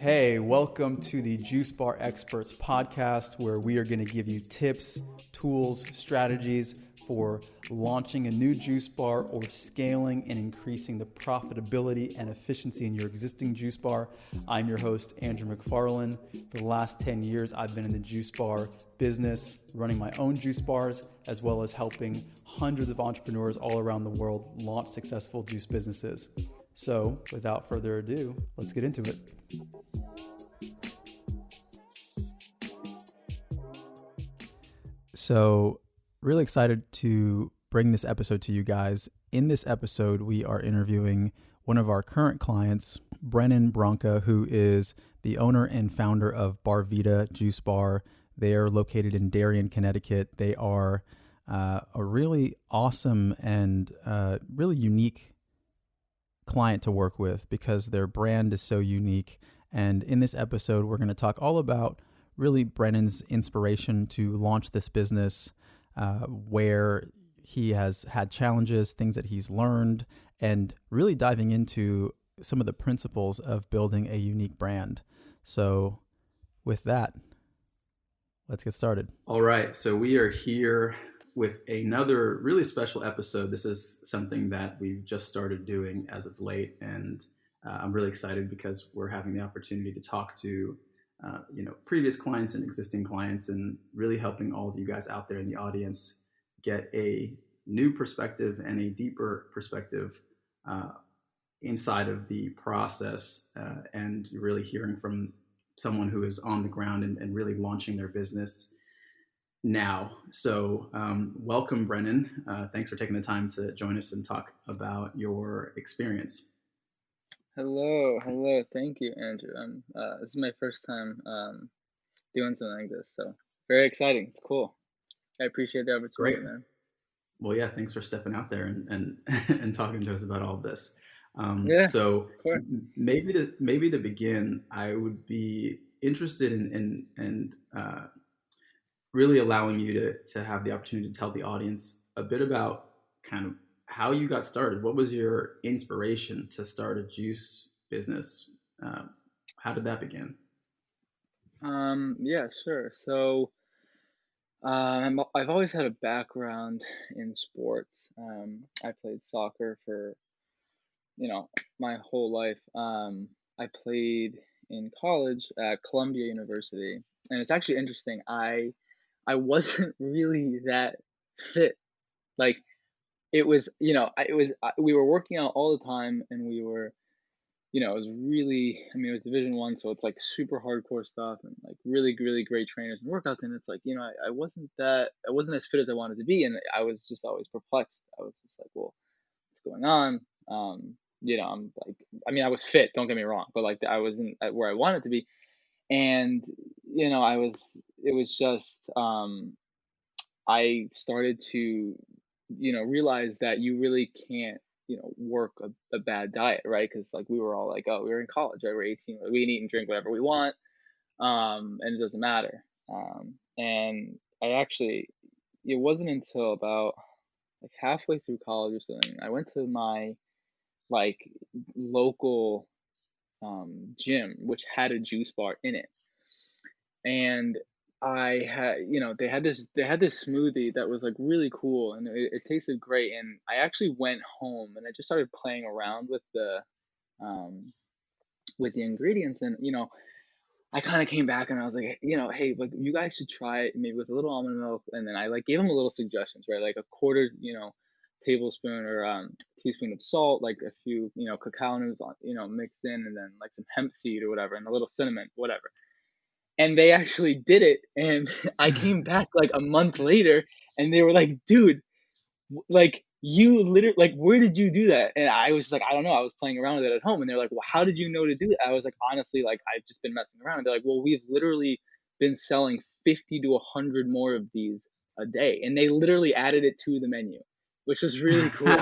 Hey, welcome to the Juice Bar Experts podcast, where we are going to give you tips, tools, strategies for launching a new juice bar or scaling and increasing the profitability and efficiency in your existing juice bar. I'm your host, Andrew McFarland. For the last 10 years, I've been in the juice bar business, running my own juice bars, as well as helping hundreds of entrepreneurs all around the world launch successful juice businesses. So without further ado, let's get into it. So really excited to bring this episode to you guys. In this episode, we are interviewing one of our current clients, Brennan Branca, who is the owner and founder of Barvida Juice Bar. They are located in Darien, Connecticut. They are a really awesome and really unique client to work with because their brand is so unique. And in this episode, we're going to talk all about really Brennan's inspiration to launch this business, where he has had challenges, things that he's learned, and really diving into some of the principles of building a unique brand. So with that, let's get started. All right. So we are here with another really special episode. This is something that we've just started doing as of late, and I'm really excited because we're having the opportunity to talk to previous clients and existing clients, and really helping all of you guys out there in the audience get a new perspective and a deeper perspective inside of the process, and really hearing from someone who is on the ground and really launching their business now. So welcome, Brennan. Thanks for taking the time to join us and talk about your experience. Hello. Thank you, Andrew. This is my first time doing something like this, so very exciting. It's cool. I appreciate the opportunity, Great. man. Well, yeah, thanks for stepping out there and and talking to us about all of this. Yeah, So of course. maybe to begin, I would be interested in really allowing you to have the opportunity to tell the audience a bit about kind of how you got started. What was your inspiration to start a juice business? How did that begin? Yeah, sure. So I've always had a background in sports. I played soccer for my whole life. I played in college at Columbia University, and it's actually interesting. I wasn't really that fit. Like it was, we were working out all the time, and we were, it was really, it was Division 1, so it's like super hardcore stuff, and like really, really great trainers and workouts. And it's like, I wasn't as fit as I wanted to be, and I was just always perplexed. I was just like, well, what's going on? I'm like, I was fit, don't get me wrong, but like I wasn't at where I wanted to be, and it was just, I started to, realize that you really can't, work a bad diet, right? Because like we were all like, oh, we were in college, right? We're 18, we can eat and drink whatever we want, and it doesn't matter. And it wasn't until about like halfway through college or something, I went to my like local gym, which had a juice bar in it, and I had, they had this smoothie that was like really cool, and it tasted great. And I actually went home and I just started playing around um, with the ingredients, and I kind of came back and I was like, hey, like you guys should try it maybe with a little almond milk. And then I like gave them a little suggestions, right? Like a quarter, tablespoon or teaspoon of salt, like a few, cacao nibs on, mixed in, and then like some hemp seed or whatever, and a little cinnamon, whatever. And they actually did it, and I came back like a month later, and they were like, dude, like you literally, like, where did you do that? And I was like, I don't know, I was playing around with it at home. And they're like, well, how did you know to do that? I was like, honestly, like I've just been messing around. And they're like, well, we've literally been selling 50 to 100 more of these a day, and they literally added it to the menu, which was really cool.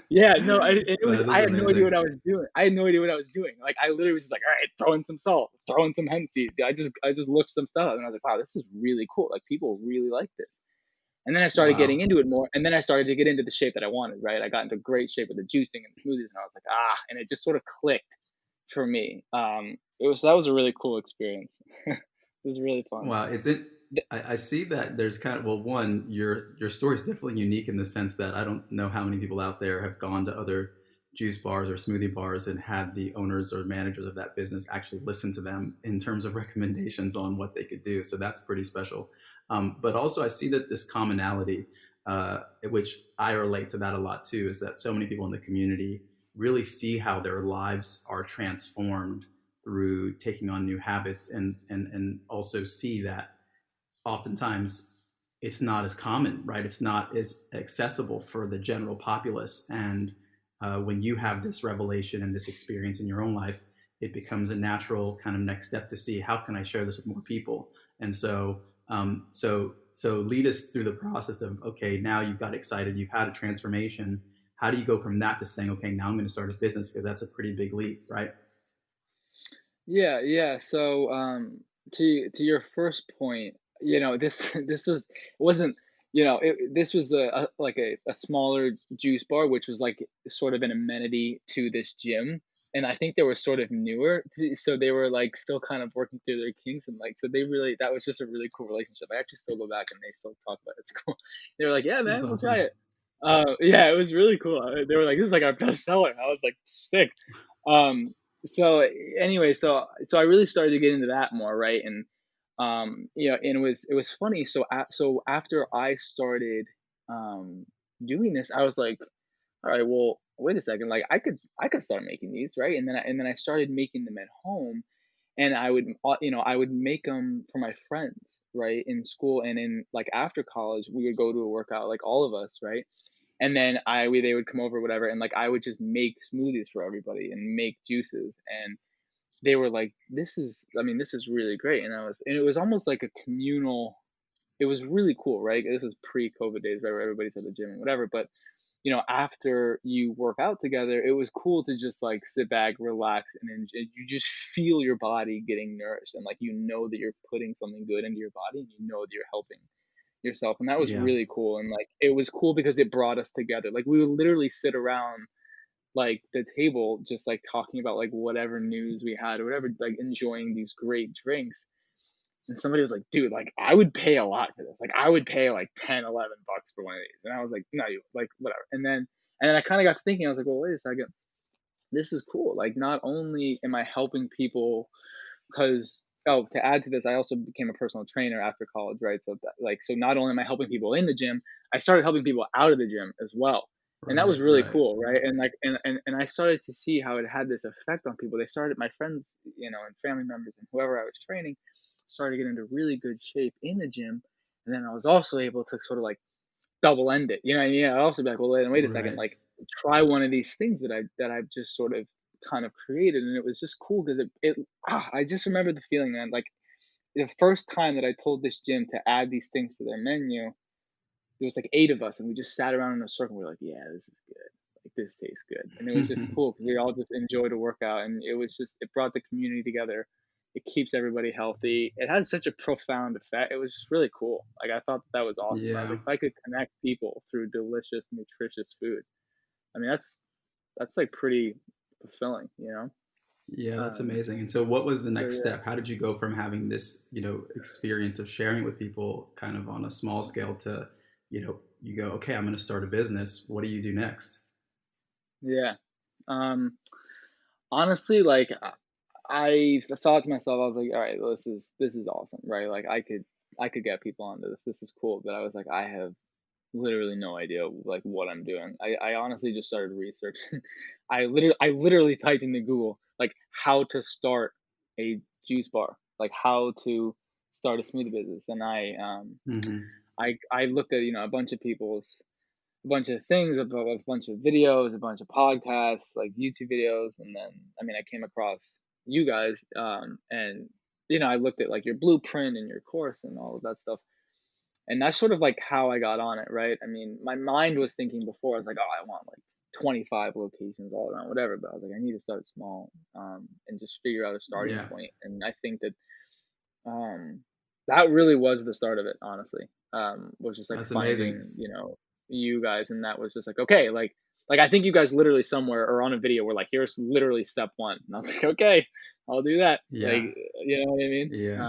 Yeah, no, I had no idea what Amazing. I was doing. I had no idea what I was doing. Like I literally was just like, all right, throw in some salt, throw in some hemp seeds. I just looked some stuff up, and I was like, wow, this is really cool. Like people really like this. And then I started getting Wow. into it more, and then I started to get into the shape that I wanted, right? I got into great shape with the juicing and the smoothies, and I was like, and it just sort of clicked for me. That was a really cool experience. It was really fun. Wow, I see that there's kind of, well, one, your story is definitely unique in the sense that I don't know how many people out there have gone to other juice bars or smoothie bars and had the owners or managers of that business actually listen to them in terms of recommendations on what they could do. So that's pretty special. But also, I see that this commonality, which I relate to that a lot too, is that so many people in the community really see how their lives are transformed through taking on new habits, and also see that oftentimes it's not as common, right? It's not as accessible for the general populace. And when you have this revelation and this experience in your own life, it becomes a natural kind of next step to see how can I share this with more people. And so lead us through the process of, okay, now you've got excited, you've had a transformation. How do you go from that to saying, okay, now I'm going to start a business? Because that's a pretty big leap, right? Yeah, yeah. So, to your first point, this this wasn't, this was like a smaller juice bar, which was like sort of an amenity to this gym, and I think they were sort of newer, so they were like still kind of working through their kinks, and like so they really that was just a really cool relationship. I actually still go back and they still talk about it. It's cool. They were like, "Yeah, That's man, we'll try awesome. it." Yeah, it was really cool. They were like, "This is like our best seller." I was like, "Sick." Um, so anyway, so I really started to get into that more, right? And and it was funny. So after I started um doing this, I was like, all right, well, wait a second, like I could start making these, right? And then I started making them at home, and I would make them for my friends, right, in school, and in like after college, we would go to a workout, like all of us, right? And then they would come over, whatever, and like I would just make smoothies for everybody and make juices, and they were like, this is really great. And it was almost like a communal. It was really cool, right? This was pre-COVID days, right, where everybody's at the gym and whatever. But after you work out together, it was cool to just like sit back, relax, and then you just feel your body getting nourished, and like that you're putting something good into your body, and that you're helping yourself. And that was Yeah. really cool. And like it was cool because it brought us together. Like we would literally sit around like the table just like talking about like whatever news we had or whatever, like enjoying these great drinks. And somebody was like, dude, like I would pay a lot for this. Like I would pay like 10, $11 for one of these. And I was like, no, you like whatever. And then I kind of got to thinking, I was like, well, wait a second. This is cool. Like not only am I helping people, because to add to this, I also became a personal trainer after college, right? So not only am I helping people in the gym, I started helping people out of the gym as well. And that Right, was really right. cool, right? And like and I started to see how it had this effect on people. They started, my friends, and family members and whoever I was training started getting into really good shape in the gym. And then I was also able to sort of like double end it. I'd also be like, well, wait a second, Right. like try one of these things that I've just sort of kind of created. And it was just cool because I just remember the feeling, man. Like the first time that I told this gym to add these things to their menu, there was like 8 of us, and we just sat around in a circle. We are like, yeah, this is good. Like this tastes good, and it was just cool because we all just enjoyed a workout, and it brought the community together. It keeps everybody healthy. It had such a profound effect. It was just really cool. Like I thought that was awesome. I was Yeah. like, if I could connect people through delicious, nutritious food, I mean, that's like pretty fulfilling, you know. Yeah, that's Um, amazing. And so what was the so next yeah. step? How did you go from having this, experience of sharing with people kind of on a small scale to, you go, okay, I'm going to start a business. What do you do next? Yeah. Um, Honestly, like I thought to myself, I was like, all right, well, this is awesome, right? Like I could get people onto this. This is cool. But I was like, I have literally no idea like what I'm doing. I honestly just started researching. I literally typed into Google like how to start a juice bar, like how to start a smoothie business, and Hmm. I looked at a bunch of things, about a bunch of videos, a bunch of podcasts, like YouTube videos, and then I came across you guys, and I looked at like your blueprint and your course and all of that stuff, and that's sort of like how I got on it, right? I mean, my mind was thinking before, I was like, oh, I want like 25 locations all around, whatever, but I was like, I need to start small, and just figure out a starting Yeah, point, and I think that um, that really was the start of it, honestly. Was just like that's amazing. finding, you guys, and that was just like, okay, like Like, I think you guys literally somewhere or on a video were like, here's literally step one. And I was like, okay, I'll do that. Like, Yeah. you know what I mean? Yeah.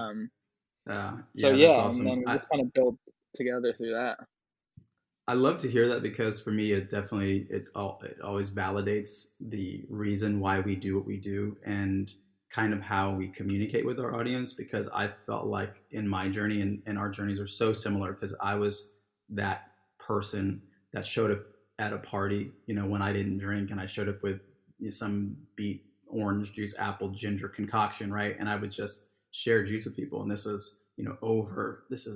So Yeah, that's yeah, and then awesome. we just kind of built together through that. I love to hear that because for me, it always validates the reason why we do what we do and kind of how we communicate with our audience. Because I felt like in my journey and our journeys are so similar because I was that person that showed up at a party, when I didn't drink and I showed up with some beet, orange juice, apple, ginger concoction, right? And I would just share juice with people. And this is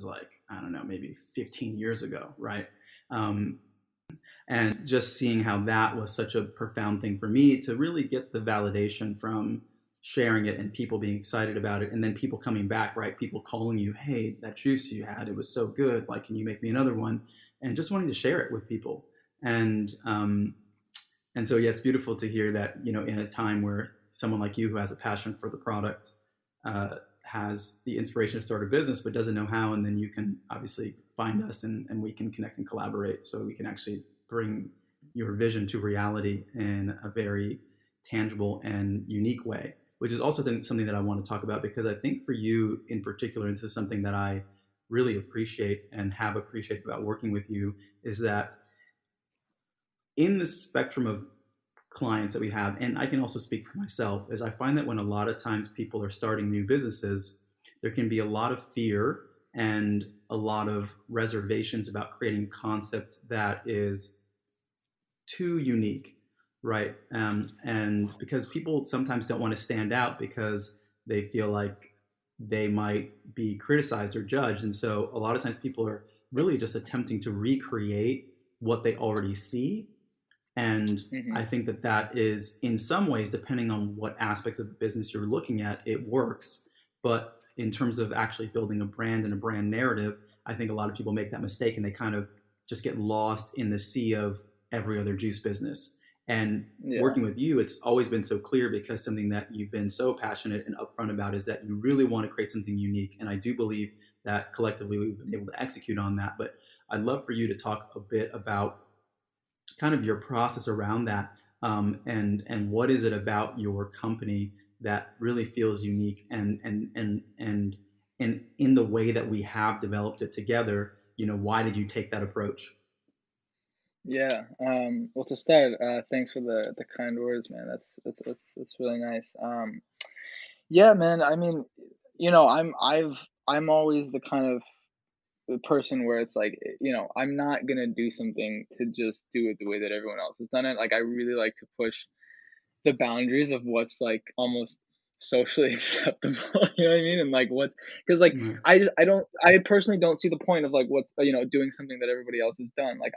like, I don't know, maybe 15 years ago, right? Um, and just seeing how that was such a profound thing for me to really get the validation from sharing it and people being excited about it, and then people coming back, right? People calling you, hey, that juice you had, it was so good, like, can you make me another one? And just wanting to share it with people. And um, and so yeah, it's beautiful to hear that, in a time where someone like you who has a passion for the product has the inspiration to start a business but doesn't know how, and then you can obviously find us and we can connect and collaborate so we can actually bring your vision to reality in a very tangible and unique way, which is also something that I want to talk about because I think for you in particular, and this is something that I really appreciate and have appreciated about working with you, is that in the spectrum of clients that we have, and I can also speak for myself, is I find that when a lot of times people are starting new businesses, there can be a lot of fear and a lot of reservations about creating a concept that is too unique, right? And because people sometimes don't want to stand out because they feel like they might be criticized or judged. And so a lot of times people are really just attempting to recreate what they already see, and Hmm. I think that that is, in some ways, depending on what aspects of the business you're looking at, it works. But in terms of actually building a brand and a brand narrative, I think a lot of people make that mistake and they kind of just get lost in the sea of every other juice business. And Yeah. working with you, it's always been so clear because something that you've been so passionate and upfront about is that you really want to create something unique. And I do believe that collectively we've been able to execute on that. But I'd love for you to talk a bit about kind of your process around that, and what is it about your company that really feels unique, and in the way that we have developed it together, why did you take that approach? Yeah. Well, to start, thanks for the kind words, man. That's really nice. Yeah, man. I mean, I'm always the kind of the person where it's like, I'm not gonna do something to just do it the way that everyone else has done it. Like, I really like to push the boundaries of what's like almost socially acceptable. You know what I mean? And like what's because like Right. I personally don't see the point of like what's doing something that everybody else has done. Like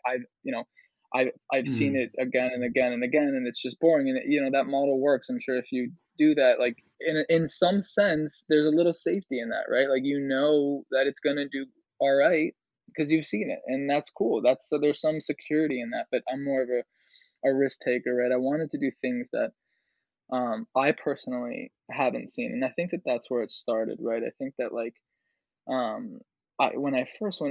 I've seen Mm, it again and again and again, and it's just boring. And that model works. I'm sure if you do that, like in some sense, there's a little safety in that, right? Like that it's gonna do all right because you've seen it, and that's cool. That's so there's some security in that. But I'm more of a risk taker, right? I wanted to do things that I personally haven't seen, and I think that that's where it started, right? I think that like um, when I first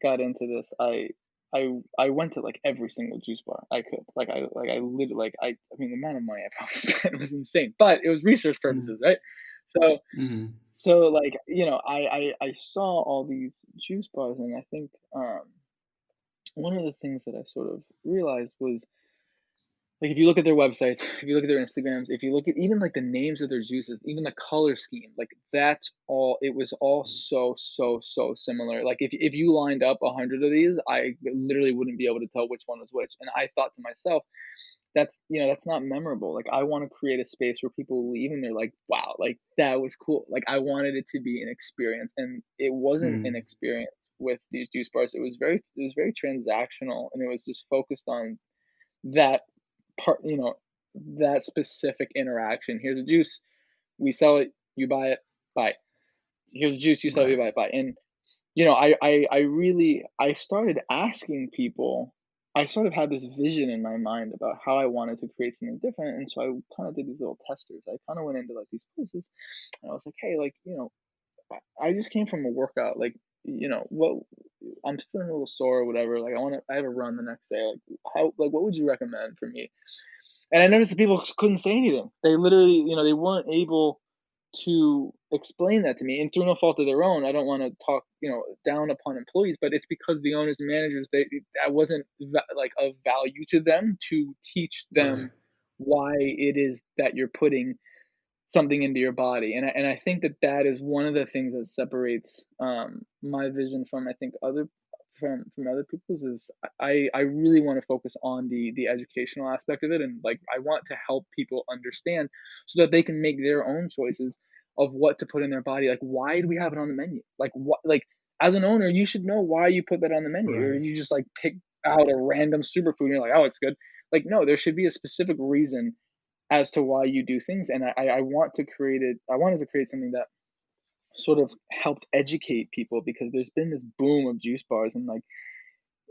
got into this, I went to like every single juice bar I could. I literally I mean the amount of money I probably spent was insane, but it was research mm, purposes, right? So mm, like I saw all these juice bars, and I think one of the things that I sort of realized was like if you look at their websites, if you look at their Instagrams, if you look at even like the names of their juices, even the color scheme, like that's all it was all so similar. Like if you lined up 100 of these, I literally wouldn't be able to tell which one was which. And I thought to myself, that's not memorable. Like I want to create a space where people leave and they're like, wow, like that was cool. Like I wanted it to be an experience. And it wasn't an mm, experience with these juice bars. It was very transactional, and it was just focused on that part, that specific interaction. Here's a juice, we sell it, you buy it, buy. Here's a juice, you sell it, you right. buy it, buy. And I started asking people. I sort of had this vision in my mind about how I wanted to create something different, and so I kind of did these little testers. I kind of went into like these places, and I was like, hey, like I just came from a workout. Like what I'm feeling a little sore or whatever. Like I have a run the next day. Like what would you recommend for me? And I noticed that people couldn't say anything. They literally, they weren't able to explain that to me, and through no fault of their own. I don't want to talk, down upon employees, but it's because the owners and managers, that wasn't like of value to them to teach Right. them why it is that you're putting something into your body. And I think that is one of the things that separates my vision from, I think, from other people's. Is I really want to focus on the educational aspect of it, and like I want to help people understand so that they can make their own choices of what to put in their body. Like, why do we have it on the menu? Like, what, like, as an owner, you should know why you put that on the menu, or Right. you just like pick out a random superfood and you're like, oh, it's good. Like, no, there should be a specific reason as to why you do things. And I want to create it. I wanted to create something that sort of helped educate people, because there's been this boom of juice bars, and like,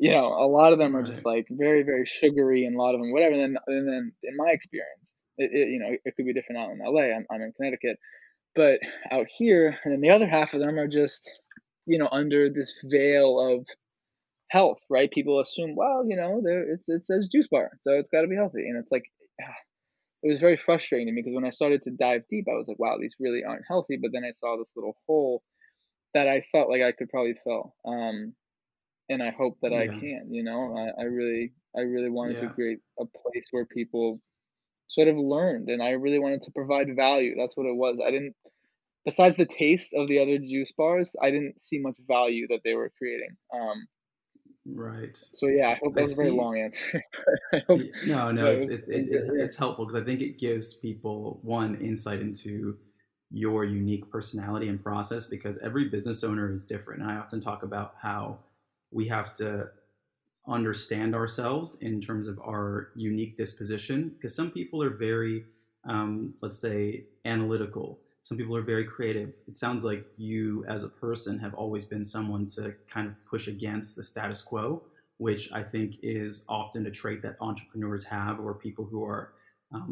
a lot of them are just Right. like very, very sugary, and a lot of them whatever. And then in my experience, it could be different out in LA. I'm in Connecticut, but out here, and then the other half of them are just, under this veil of health, right? People assume, well, it says juice bar, so it's got to be healthy, and it's like, it was very frustrating to me, because when I started to dive deep, I was like, wow, these really aren't healthy. But then I saw this little hole that I felt like I could probably fill. And I hope that I Yeah. can, I really wanted to Yeah. create a place where people sort of learned, and I really wanted to provide value. That's what it was. I didn't, besides the taste of the other juice bars, I didn't see much value that they were creating. Right. So yeah, I hope that I was a very see. long answer. I hope No, no, that it's was, it's was good. it's helpful because I think it gives people one insight into your unique personality and process, because every business owner is different. And I often talk about how we have to understand ourselves in terms of our unique disposition, because some people are very, let's say, analytical. Some people are very creative. It sounds like you as a person have always been someone to kind of push against the status quo, which I think is often a trait that entrepreneurs have, or people who are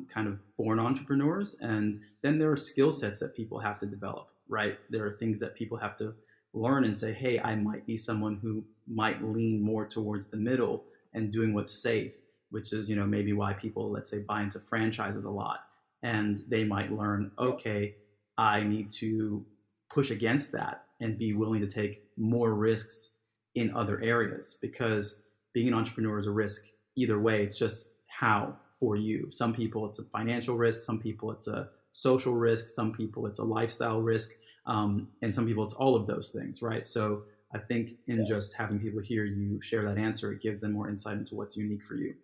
kind of born entrepreneurs. And then there are skill sets that people have to develop, right? There are things that people have to learn and say, hey, I might be someone who might lean more towards the middle and doing what's safe, which is, maybe why people, let's say, buy into franchises a lot. And they might learn, Yeah, okay, I need to push against that and be willing to take more risks in other areas, because being an entrepreneur is a risk either way. It's just how for you. Some people it's a financial risk, some people it's a social risk, some people it's a lifestyle risk, and some people it's all of those things, right? So I think in yeah, just having people hear you share that answer, it gives them more insight into what's unique for you.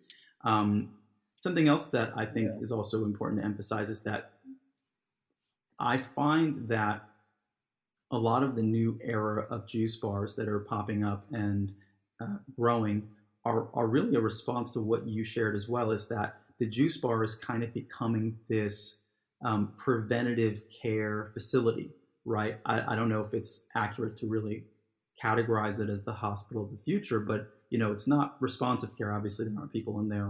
Something else that I think yeah, is also important to emphasize is that I find that a lot of the new era of juice bars that are popping up and growing are really a response to what you shared as well, is that the juice bar is kind of becoming this preventative care facility, right? I don't know if it's accurate to really categorize it as the hospital of the future, but it's not responsive care. Obviously, there aren't people in there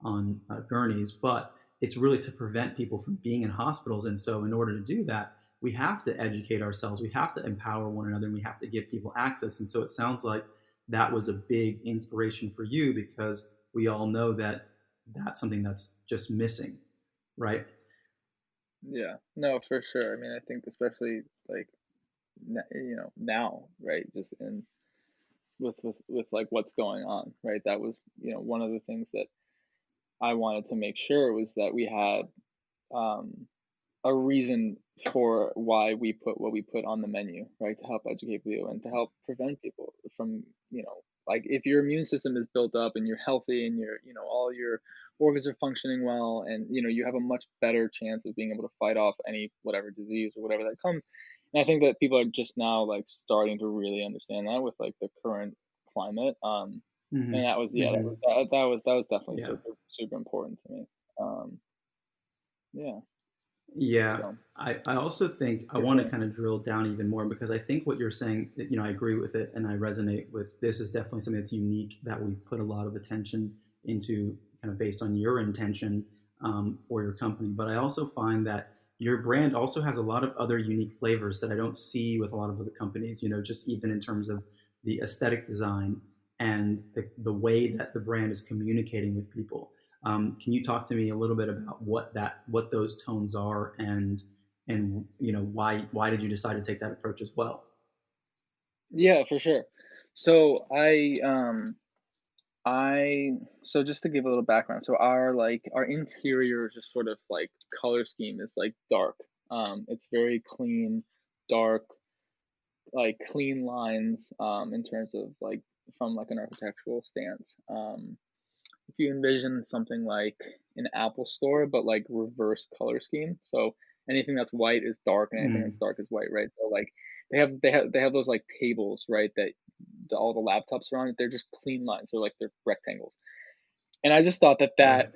on gurneys, but it's really to prevent people from being in hospitals. And so, in order to do that, we have to educate ourselves, we have to empower one another, and we have to give people access. And so it sounds like that was a big inspiration for you, because we all know that that's something that's just missing, right? yeah. No, for sure. I mean, I think especially like now, right? Just in with like what's going on, right? That was, one of the things that I wanted to make sure was that we had um a reason for why we put what we put on the menu, right? To help educate people and to help prevent people from, like, if your immune system is built up and you're healthy and all your organs are functioning well, and you have a much better chance of being able to fight off any whatever disease or whatever that comes. And I think that people are just now like starting to really understand that with like the current climate. And Mm-hmm. that was, yeah, Mm-hmm. that was definitely Yeah. super super important to me. Um, yeah, Yeah, so I also think I for want to sure. kind of drill down even more, because I think what you're saying, I agree with it and I resonate with this, is definitely something that's unique that we've put a lot of attention into, kind of based on your intention for your company. But I also find that your brand also has a lot of other unique flavors that I don't see with a lot of other companies, just even in terms of the aesthetic design and the way that the brand is communicating with people. Can you talk to me a little bit about what those tones are, and why did you decide to take that approach as well? Yeah, for sure. So I so just to give a little background, so our interior just sort of like color scheme is like dark. It's very clean, dark, like clean lines in terms of like from like an architectural stance. If you envision something like an Apple store, but like reverse color scheme. So anything that's white is dark, and anything that's Mm, dark is white, right? So like they have those like tables, right? That all the laptops are on it. They're just clean lines. They're rectangles. And I just thought that right.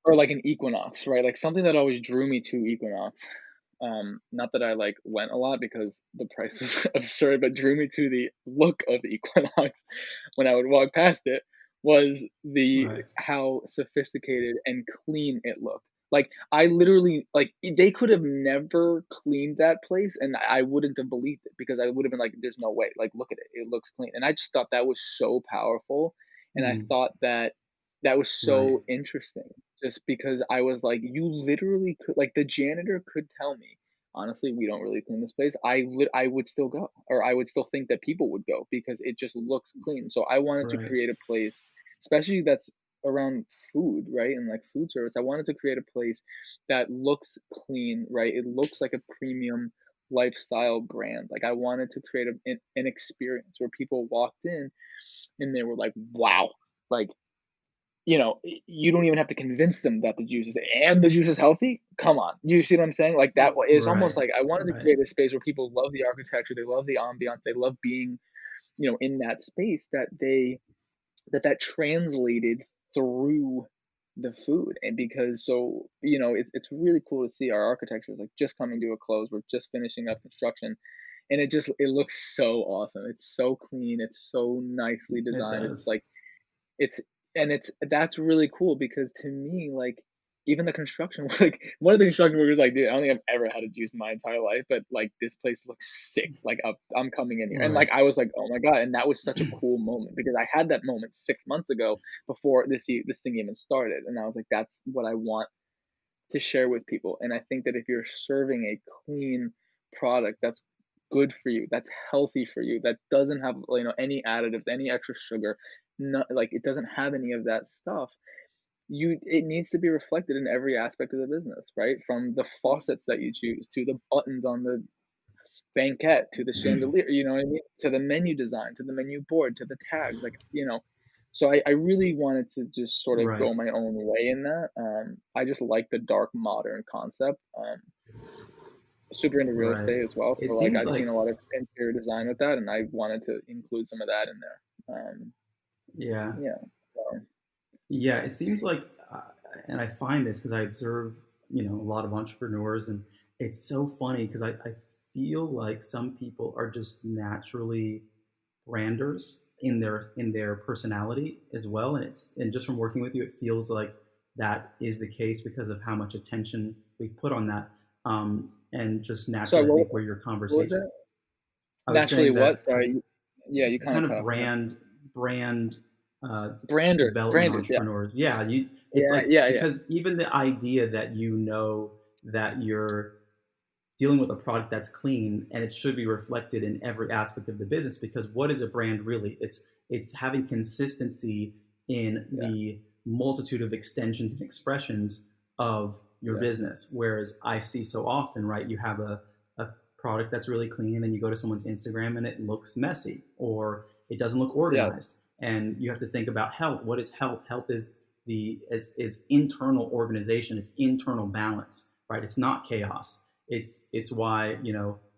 or like an Equinox, right? Like something that always drew me to Equinox. Not that I like went a lot because the price is absurd, but drew me to the look of Equinox when I would walk past it was the Right. how sophisticated and clean it looked. Like I literally like they could have never cleaned that place and I wouldn't have believed it because I would have been like, there's no way. Like look at it. It looks clean. And I just thought that was so powerful. And I Mm, thought that that was right. so interesting just because I was like, you literally could, like, the janitor could tell me, honestly, we don't really clean this place. I would still go, or I would still think that people would go because it just looks clean. So I wanted to Right. create a place, especially that's around food, right? And like food service. I wanted to create a place that looks clean, right? It looks like a premium lifestyle brand. Like I wanted to create an experience where people walked in and they were like, wow, like you don't even have to convince them that the juice is healthy. Come on, you see what I'm saying? Like that is almost Right. like I wanted to Right. create a space where people love the architecture, they love the ambiance, they love being, in that space that translated through the food. And because so it's really cool to see our architecture is like just coming to a close. We're just finishing up construction, and it looks so awesome. It's so clean. It's so nicely It designed. It's does. like it's it's that's really cool because to me, like, even the construction like, one of the construction workers, like, "Dude, I don't think I've ever had a juice in my entire life, but, like, this place looks sick. Like, I'm coming in here." And, like, Right. I was like, "Oh my god," and that was such a cool moment because I had that moment 6 months ago before this thing even started, and I was like, "That's what I want to share with people." And I think that if you're serving a clean product that's good for you, that's healthy for you, that doesn't have any additives, any extra sugar, not like it doesn't have any of that stuff. It needs to be reflected in every aspect of the business, right? From the faucets that you choose to the buttons on the banquette to the chandelier, you know what I mean? To the menu design, to the menu board, to the tags, So I really wanted to just sort of Right. go my own way in that. I just like the dark modern concept. Super into real Right. estate as well. It So like seems I've seen like, a lot of interior design with that, and I wanted to include some of that in there. yeah. Yeah. So Yeah, it seems like, and I find this because I observe, a lot of entrepreneurs, and it's so funny because I feel like some people are just naturally branders in their personality as well, and just from working with you, it feels like that is the case because of how much attention we put on that, and just sorry, naturally, I think where your what was conversation, that? I was Naturally saying what? that Sorry. Yeah, you kind kind of of cut off there. brand development Branders, yeah. entrepreneurs. Yeah, it's Yeah, like, yeah, yeah. because even the idea that that you're dealing with a product that's clean and it should be reflected in every aspect of the business, because what is a brand really? It's having consistency in Yeah, the multitude of extensions and expressions of your yeah, business. Whereas I see so often, right, you have a product that's really clean and then you go to someone's Instagram and it looks messy or it doesn't look yeah, organized. And you have to think about health. What is health? Health is internal organization, it's internal balance, right? It's not chaos. It's why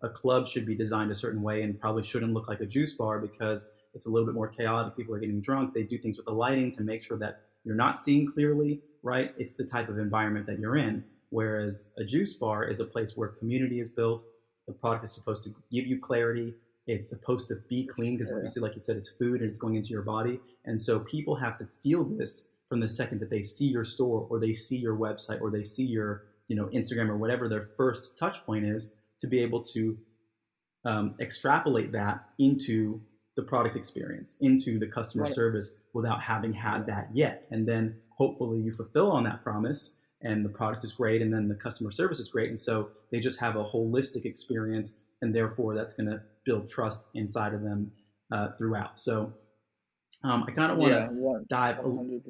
a club should be designed a certain way and probably shouldn't look like a juice bar, because it's a little bit more chaotic. People are getting drunk. They do things with the lighting to make sure that you're not seeing clearly, right? It's the type of environment that you're in. Whereas a juice bar is a place where community is built. The product is supposed to give you clarity. It's supposed to be for clean because, sure. obviously, like you said, it's food and it's going into your body. And so people have to feel this from the second that they see your store or they see your website or they see Instagram or whatever their first touch point is, to be able to extrapolate that into the product experience, into the customer service, without having had that yet. And then hopefully you fulfill on that promise and the product is great, and then the customer service is great. And so they just have a holistic experience, and therefore that's going to build trust inside of them throughout. So I kind of want to dive. 100%.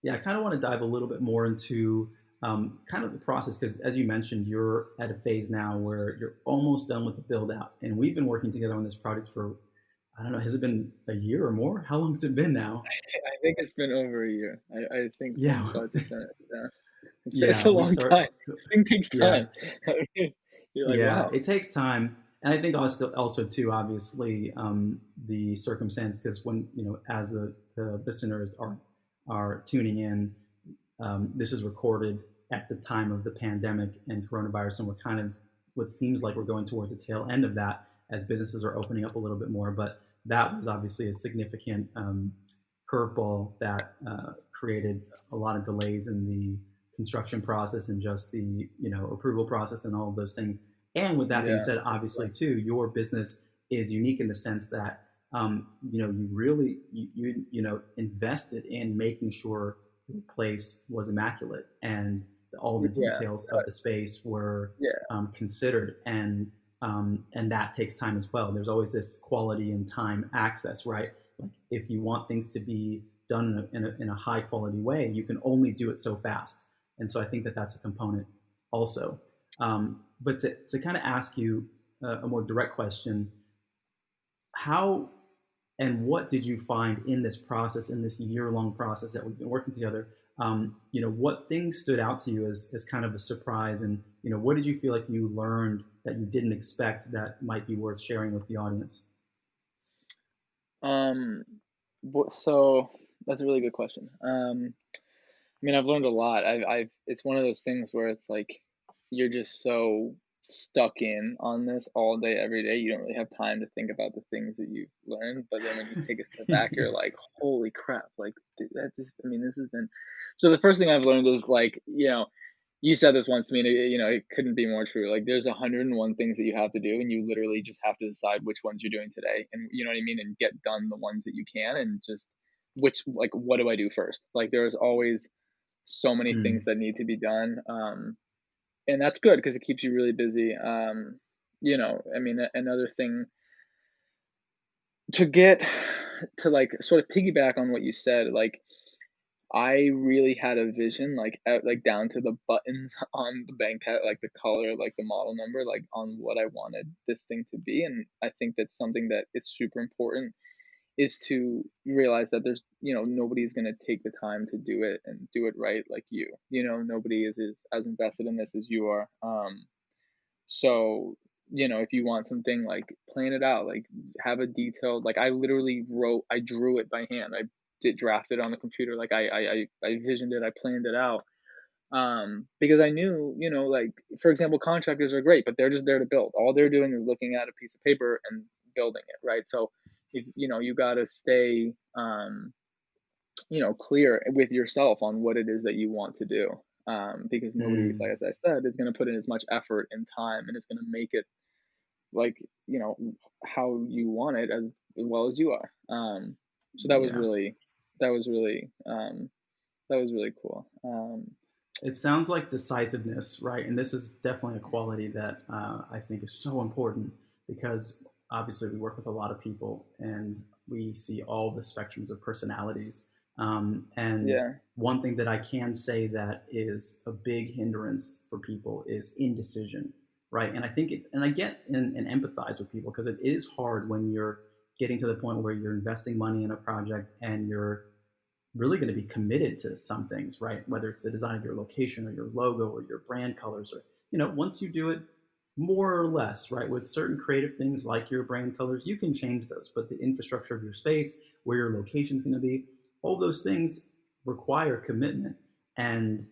Yeah, I kind of want to dive a little bit more into kind of the process, because as you mentioned, you're at a phase now where you're almost done with the build out, and we've been working together on this project for, I don't know, has it been a year or more? How long has it been now? I think it's been over a year. I think yeah, start to finish. Yeah. It's a long time. This thing takes time. Yeah. You're like, wow. It takes time. And I think also too, obviously, the circumstance, because when, as the listeners are tuning in, this is recorded at the time of the pandemic and coronavirus, and we're kind of, what seems like we're going towards the tail end of that as businesses are opening up a little bit more. But that was obviously a significant curveball that created a lot of delays in the construction process and just the approval process and all of those things. And with that being said, obviously too, your business is unique in the sense that you really invested in making sure the place was immaculate and all the details of the space were considered, and that takes time as well. There's always this quality and time access, right? Like if you want things to be done in a high quality way, you can only do it so fast. And so I think that that's a component also. But to kind of ask you a more direct question, how and what did you find in this process, in this year-long process that we've been working together? What things stood out to you as kind of a surprise, and what did you feel like you learned that you didn't expect that might be worth sharing with the audience? So that's a really good question. I've learned a lot. It's one of those things where it's like you're just so stuck in on this all day, every day. You don't really have time to think about the things that you've learned. But then when you take a step back, you're like, holy crap! Like this has been. So the first thing I've learned is like, you said this once to me, and it couldn't be more true. Like there's 101 things that you have to do, and you literally just have to decide which ones you're doing today, and you know what I mean, and get done the ones that you can, and just what do I do first? Like there's always so many things that need to be done, and that's good because it keeps you really busy. Another thing to get to, like, sort of piggyback on what you said, like I really had a vision, like down to the buttons on the bank hat, like the color, like the model number, like on what I wanted this thing to be. And I think that's something that is super important, is to realize that there's, nobody's going to take the time to do it and do it right like you. Nobody is as invested in this as you are. So, if you want something, like plan it out, like have a detailed, like I drew it by hand. I did draft it on the computer. Like I visioned it, I planned it out. Because I knew, like, for example, contractors are great, but they're just there to build. All they're doing is looking at a piece of paper and building it, right? So if you got to stay clear with yourself on what it is that you want to do, because nobody, like as I said, is going to put in as much effort and time, and it's going to make it like how you want it as well as you are. So that was really cool. It sounds like decisiveness, right? And this is definitely a quality that I think is so important, because obviously we work with a lot of people and we see all the spectrums of personalities. One thing that I can say that is a big hindrance for people is indecision, right? And I think I get and empathize with people, because it is hard when you're getting to the point where you're investing money in a project and you're really going to be committed to some things, right? Whether it's the design of your location or your logo or your brand colors, or, once you do it more or less, right, with certain creative things like your brand colors, you can change those. But the infrastructure of your space, where your location is going to be, all those things require commitment. And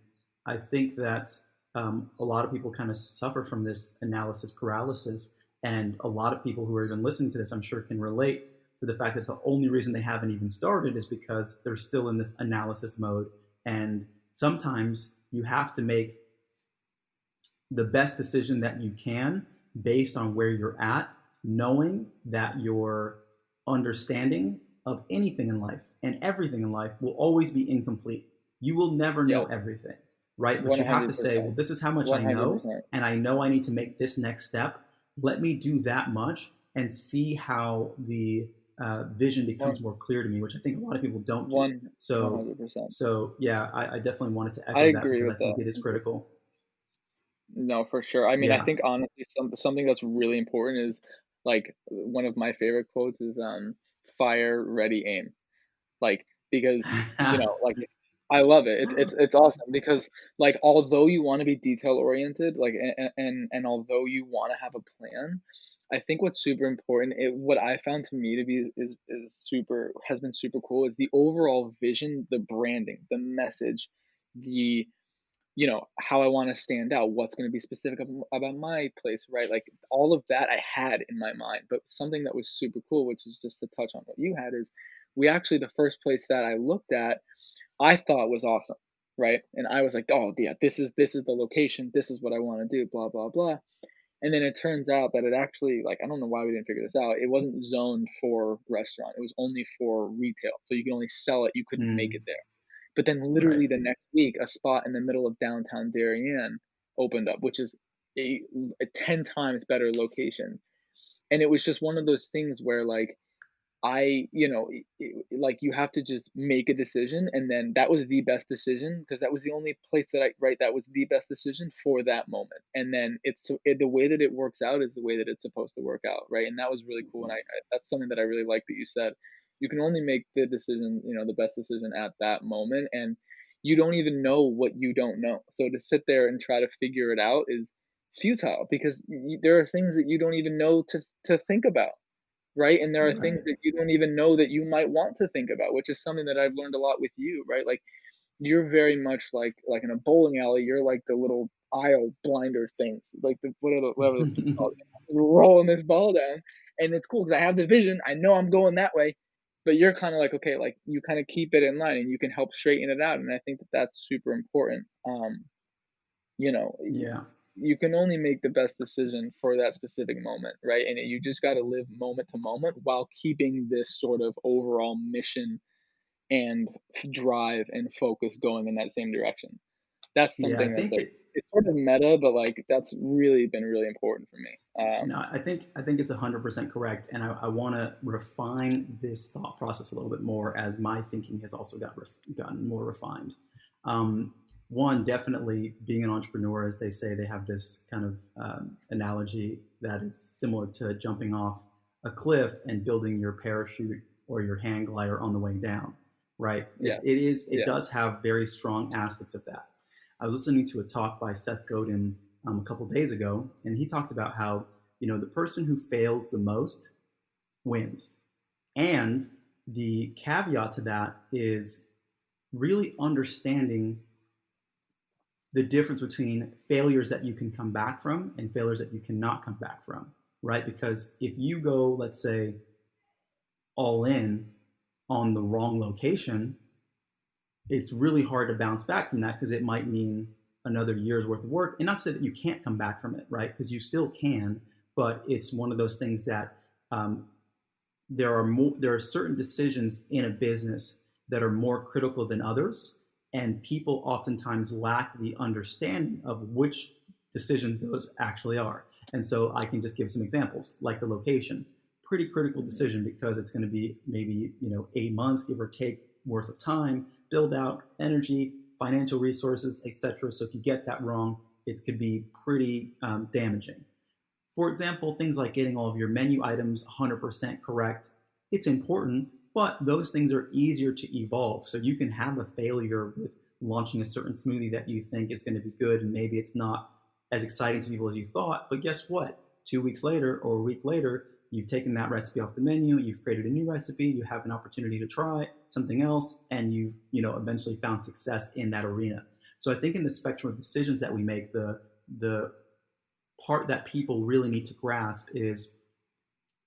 I think that a lot of people kind of suffer from this analysis paralysis. And a lot of people who are even listening to this, I'm sure, can relate to the fact that the only reason they haven't even started is because they're still in this analysis mode. And sometimes you have to make the best decision that you can based on where you're at, knowing that your understanding of anything in life and everything in life will always be incomplete. You will never know Yeah. everything, right? But you have to say, 100%. well, this is how much I know, 100%. and I know I need to make this next step. Let me do that much and see how the vision becomes more clear to me, which I think a lot of people don't do. So, 100%. so yeah, I definitely wanted to I echo that agree because with I think that. it is critical. No, for sure. I mean, I Yeah. think honestly, something that's really important is like one of my favorite quotes is fire, ready, aim. Like, because like I love it. It's awesome because like although you want to be detail oriented, like and although you want to have a plan, I think what's super important, what I found to me to be is super has been super cool is the overall vision, the branding, the message, the how I want to stand out, what's going to be specific about my place, right? Like all of that I had in my mind. But something that was super cool, which is just to touch on what you had, is we actually, the first place that I looked at, I thought was awesome, right? And I was like, oh yeah, this is the location, this is what I want to do, blah blah blah. And then it turns out that it actually, like, I don't know why we didn't figure this out. It wasn't zoned for restaurant. It was only for retail. So you can only sell it. You couldn't make it Mm, there. But then right. literally the next week, a spot in the middle of downtown Darien opened up, which is a 10 times better location. And it was just one of those things where like like you have to just make a decision, and then that was the best decision because that was the only place that that was the best decision for that moment. And then the way that it works out is the way that it's supposed to work out, right? And that was really cool. And that's something that I really like that you said. You can only make the decision, the best decision at that moment, and you don't even know what you don't know. So to sit there and try to figure it out is futile because there are things that you don't even know to think about, right? And there are Right. things that you don't even know that you might want to think about, which is something that I've learned a lot with you, right? Like you're very much like in a bowling alley, you're like the little aisle blinders things, like the whatever those things called. Rolling this ball down, and it's cool because I have the vision. I know I'm going that way, but you're kind of like okay, like you kind of keep it in line, and you can help straighten it out. And I think that that's super important. You know, Yeah. you can only make the best decision for that specific moment, right? And you just got to live moment to moment while keeping this sort of overall mission and drive and focus going in that same direction. That's Yeah. I something that's think like it. it's sort of meta, but like that's really been really important for me. No, I think it's 100% correct, and I want to refine this thought process a little bit more as my thinking has also gotten more refined. Um, One, definitely being an entrepreneur, as they say, they have this kind of analogy that it's similar to jumping off a cliff and building your parachute or your hang glider on the way down, right? Yeah, It yeah, does have very strong aspects of that. I was listening to a talk by Seth Godin a couple days ago, and he talked about how the person who fails the most wins, and the caveat to that is really understanding the difference between failures that you can come back from and failures that you cannot come back from, right? Because if you go, let's say, all in on the wrong location, it's really hard to bounce back from that because it might mean another year's worth of work. And not to say that you can't come back from it, right? Because you still can, but it's one of those things that um, there are certain decisions in a business that are more critical than others, and people oftentimes lack the understanding of which decisions those actually are. And so I can just give some examples, like the location. Pretty critical mhm, decision because it's going to be maybe 8 months, give or take, worth of time, build out, energy, financial resources, etc. So if you get that wrong, it could be pretty damaging. For example, things like getting all of your menu items 100% correct. It's important, but those things are easier to evolve. So you can have a failure with launching a certain smoothie that you think is going to be good, and maybe it's not as exciting to people as you thought. But guess what? 2 weeks later or a week later, you've taken that recipe off the menu, you've created a new recipe, you have an opportunity to try something else, and you've eventually found success in that arena. So I think in the spectrum of decisions that we make, the part that people really need to grasp is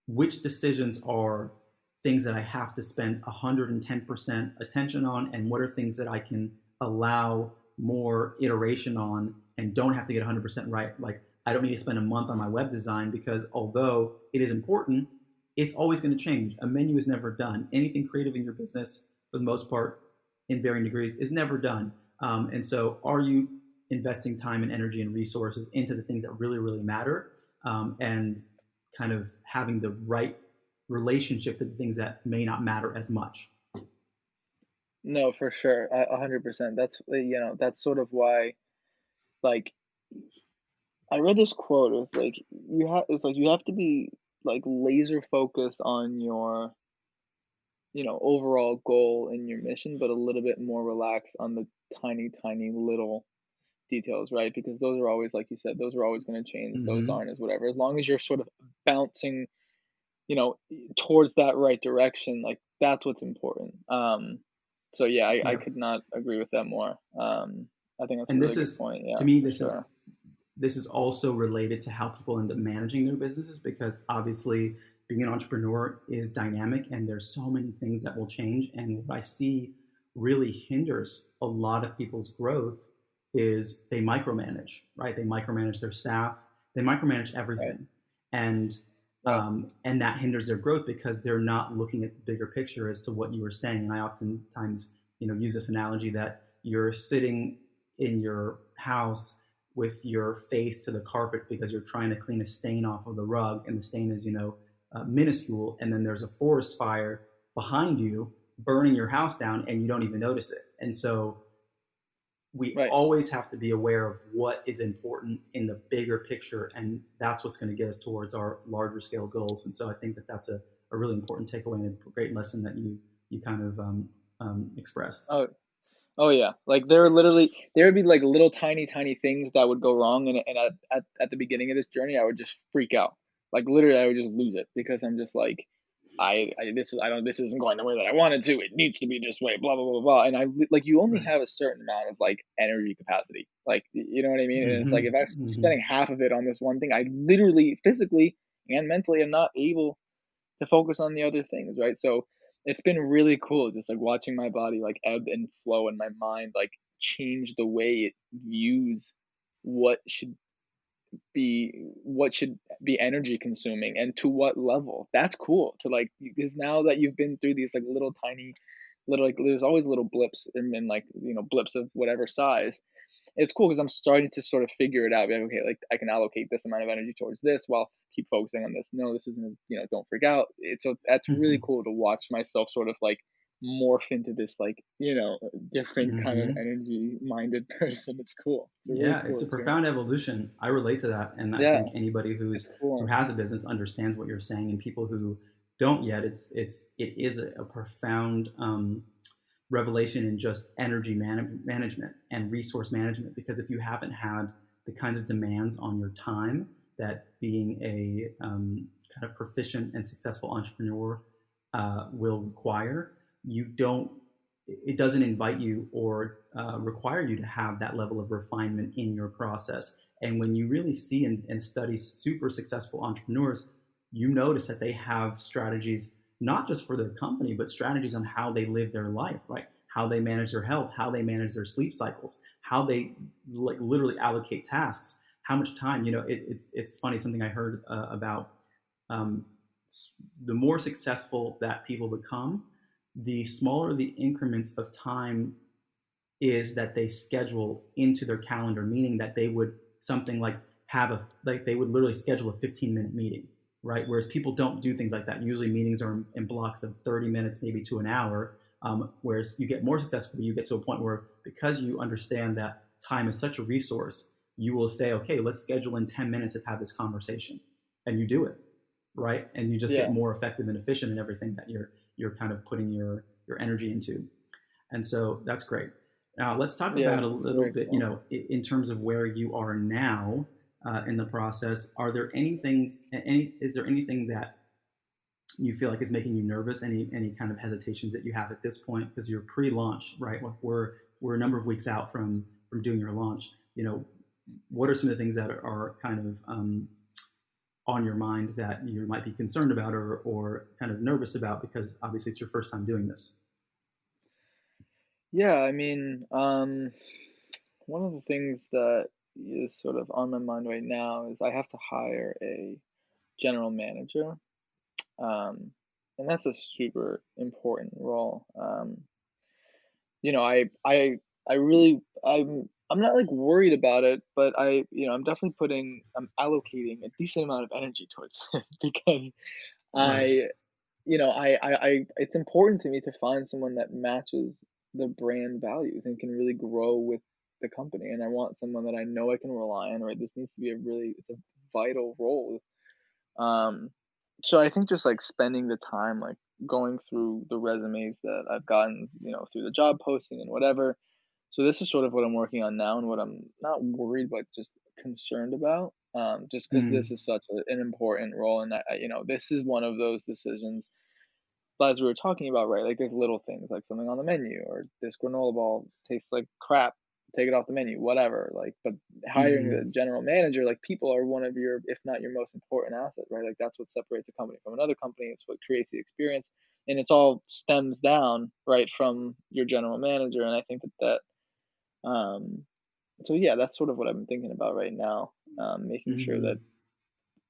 which decisions are things that I have to spend 110% attention on, and what are things that I can allow more iteration on and don't have to get 100% right. Like, I don't need to spend a month on my web design because although it is important, it's always going to change. A menu is never done. Anything creative in your business, for the most part, in varying degrees, is never done. And so, are you investing time and energy and resources into the things that really, really matter, and kind of having the right relationship to the things that may not matter as much? No, for sure, 100%. That's sort of why, like, I read this quote. It's like you have to be like laser focused on your, overall goal and your mission, but a little bit more relaxed on the tiny, tiny little details, right? Because those are always, like you said, those are always going to change. Those Mm-hmm. aren't as whatever. As long as you're sort of bouncing, you know, towards that right direction, like that's what's important. So yeah, I Yeah. could not agree with that more. I think that's a And really this good is, point. to Yeah, me, for sure. this is also related to how people end up managing their businesses, because obviously being an entrepreneur is dynamic and there's so many things that will change. And what I see really hinders a lot of people's growth is they micromanage, right? They micromanage their staff, they micromanage Right, everything. And right, and that hinders their growth because they're not looking at the bigger picture as to what you were saying. And I oftentimes, use this analogy that you're sitting in your house with your face to the carpet because you're trying to clean a stain off of the rug, and the stain is, minuscule, and then there's a forest fire behind you burning your house down, and you don't even notice it. And so we right. always have to be aware of what is important in the bigger picture, and that's what's going to get us towards our larger scale goals. And so I think that that's a really important takeaway and a great lesson that you kind of expressed. Oh, oh yeah, like there would be like little tiny tiny things that would go wrong, and at the beginning of this journey, I would just freak out. Like literally, I would just lose it because I'm just like, I don't this isn't going the way that I wanted to. It needs to be this way. Blah blah blah blah. And like you only Right. have a certain amount of like energy capacity. Like you know what I mean? And it's like Mm-hmm. if I'm Mm-hmm. spending half of it on this one thing, I literally physically and mentally am not able to focus on the other things, right? So it's been really cool just like watching my body like ebb and flow and my mind like change the way it views what should what should be energy consuming and to what level. That's cool to like because now that you've been through these like little tiny little like there's always little blips and like blips of whatever size. It's cool because I'm starting to sort of figure it out. Like, okay, like I can allocate this amount of energy towards this while keep focusing on this. No, this isn't, don't freak out. It's so that's really Mm-hmm. cool to watch myself sort of like morph into this like, different kind of Mm-hmm. energy minded person. It's cool. It's a really Yeah, it's cool a experience. profound evolution. I relate to that, and I Yeah, think anybody it's who cool. has a business understands what you're saying, and people who don't yet, it is a profound revelation in just energy management and resource management. Because if you haven't had the kind of demands on your time that being a kind of proficient and successful entrepreneur will require, you don't it doesn't invite you or require you to have that level of refinement in your process. And when you really see and study super successful entrepreneurs, you notice that they have strategies not just for their company, but strategies on how they live their life, right? How they manage their health, how they manage their sleep cycles, how they like literally allocate tasks, how much time. It's funny, something I heard about um, the more successful that people become, the smaller the increments of time is that they schedule into their calendar, meaning that they would something like they would literally schedule a 15-minute meeting, right? Whereas people don't do things like that. Usually meetings are in blocks of 30 minutes, maybe to an hour. Whereas you get more successful, you get to a point where because you understand that time is such a resource, you will say, okay, let's schedule in 10 minutes to have this conversation. And you do it, right? And you just get Yeah, more effective and efficient in everything that you're kind of putting your energy into. And so that's great. Now let's talk yeah, about a it's little very bit, cool. in terms of where you are now in the process. Are there any things? Is there anything that you feel like is making you nervous? Any kind of hesitations that you have at this point? Because you're pre-launch, right? We're a number of weeks out from doing your launch. What are some of the things that are kind of on your mind that you might be concerned about or kind of nervous about, because obviously it's your first time doing this? Yeah, I mean, one of the things that is sort of on my mind right now is I have to hire a general manager. Um, and that's a super important role. You know, I really I'm not like worried about it, but I'm definitely I'm allocating a decent amount of energy towards it because Right. I it's important to me to find someone that matches the brand values and can really grow with the company. And I want someone that I know I can rely on, right? This needs to be it's a vital role. Um, so I think just like spending the time, like going through the resumes that I've gotten, through the job posting and whatever. So this is sort of what I'm working on now and what I'm not worried, but just concerned about. Just because this Mm, is such an important role, and this is one of those decisions as we were talking about, right? Like there's little things like something on the menu or this granola ball tastes like crap, take it off the menu, whatever. Like, but hiring mm, the general manager, like people are one of your, if not your most important asset, right? Like that's what separates a company from another company. It's what creates the experience, and it's all stems down right from your general manager. And I think um, so yeah, that's sort of what I've been thinking about right now. Making sure that mm.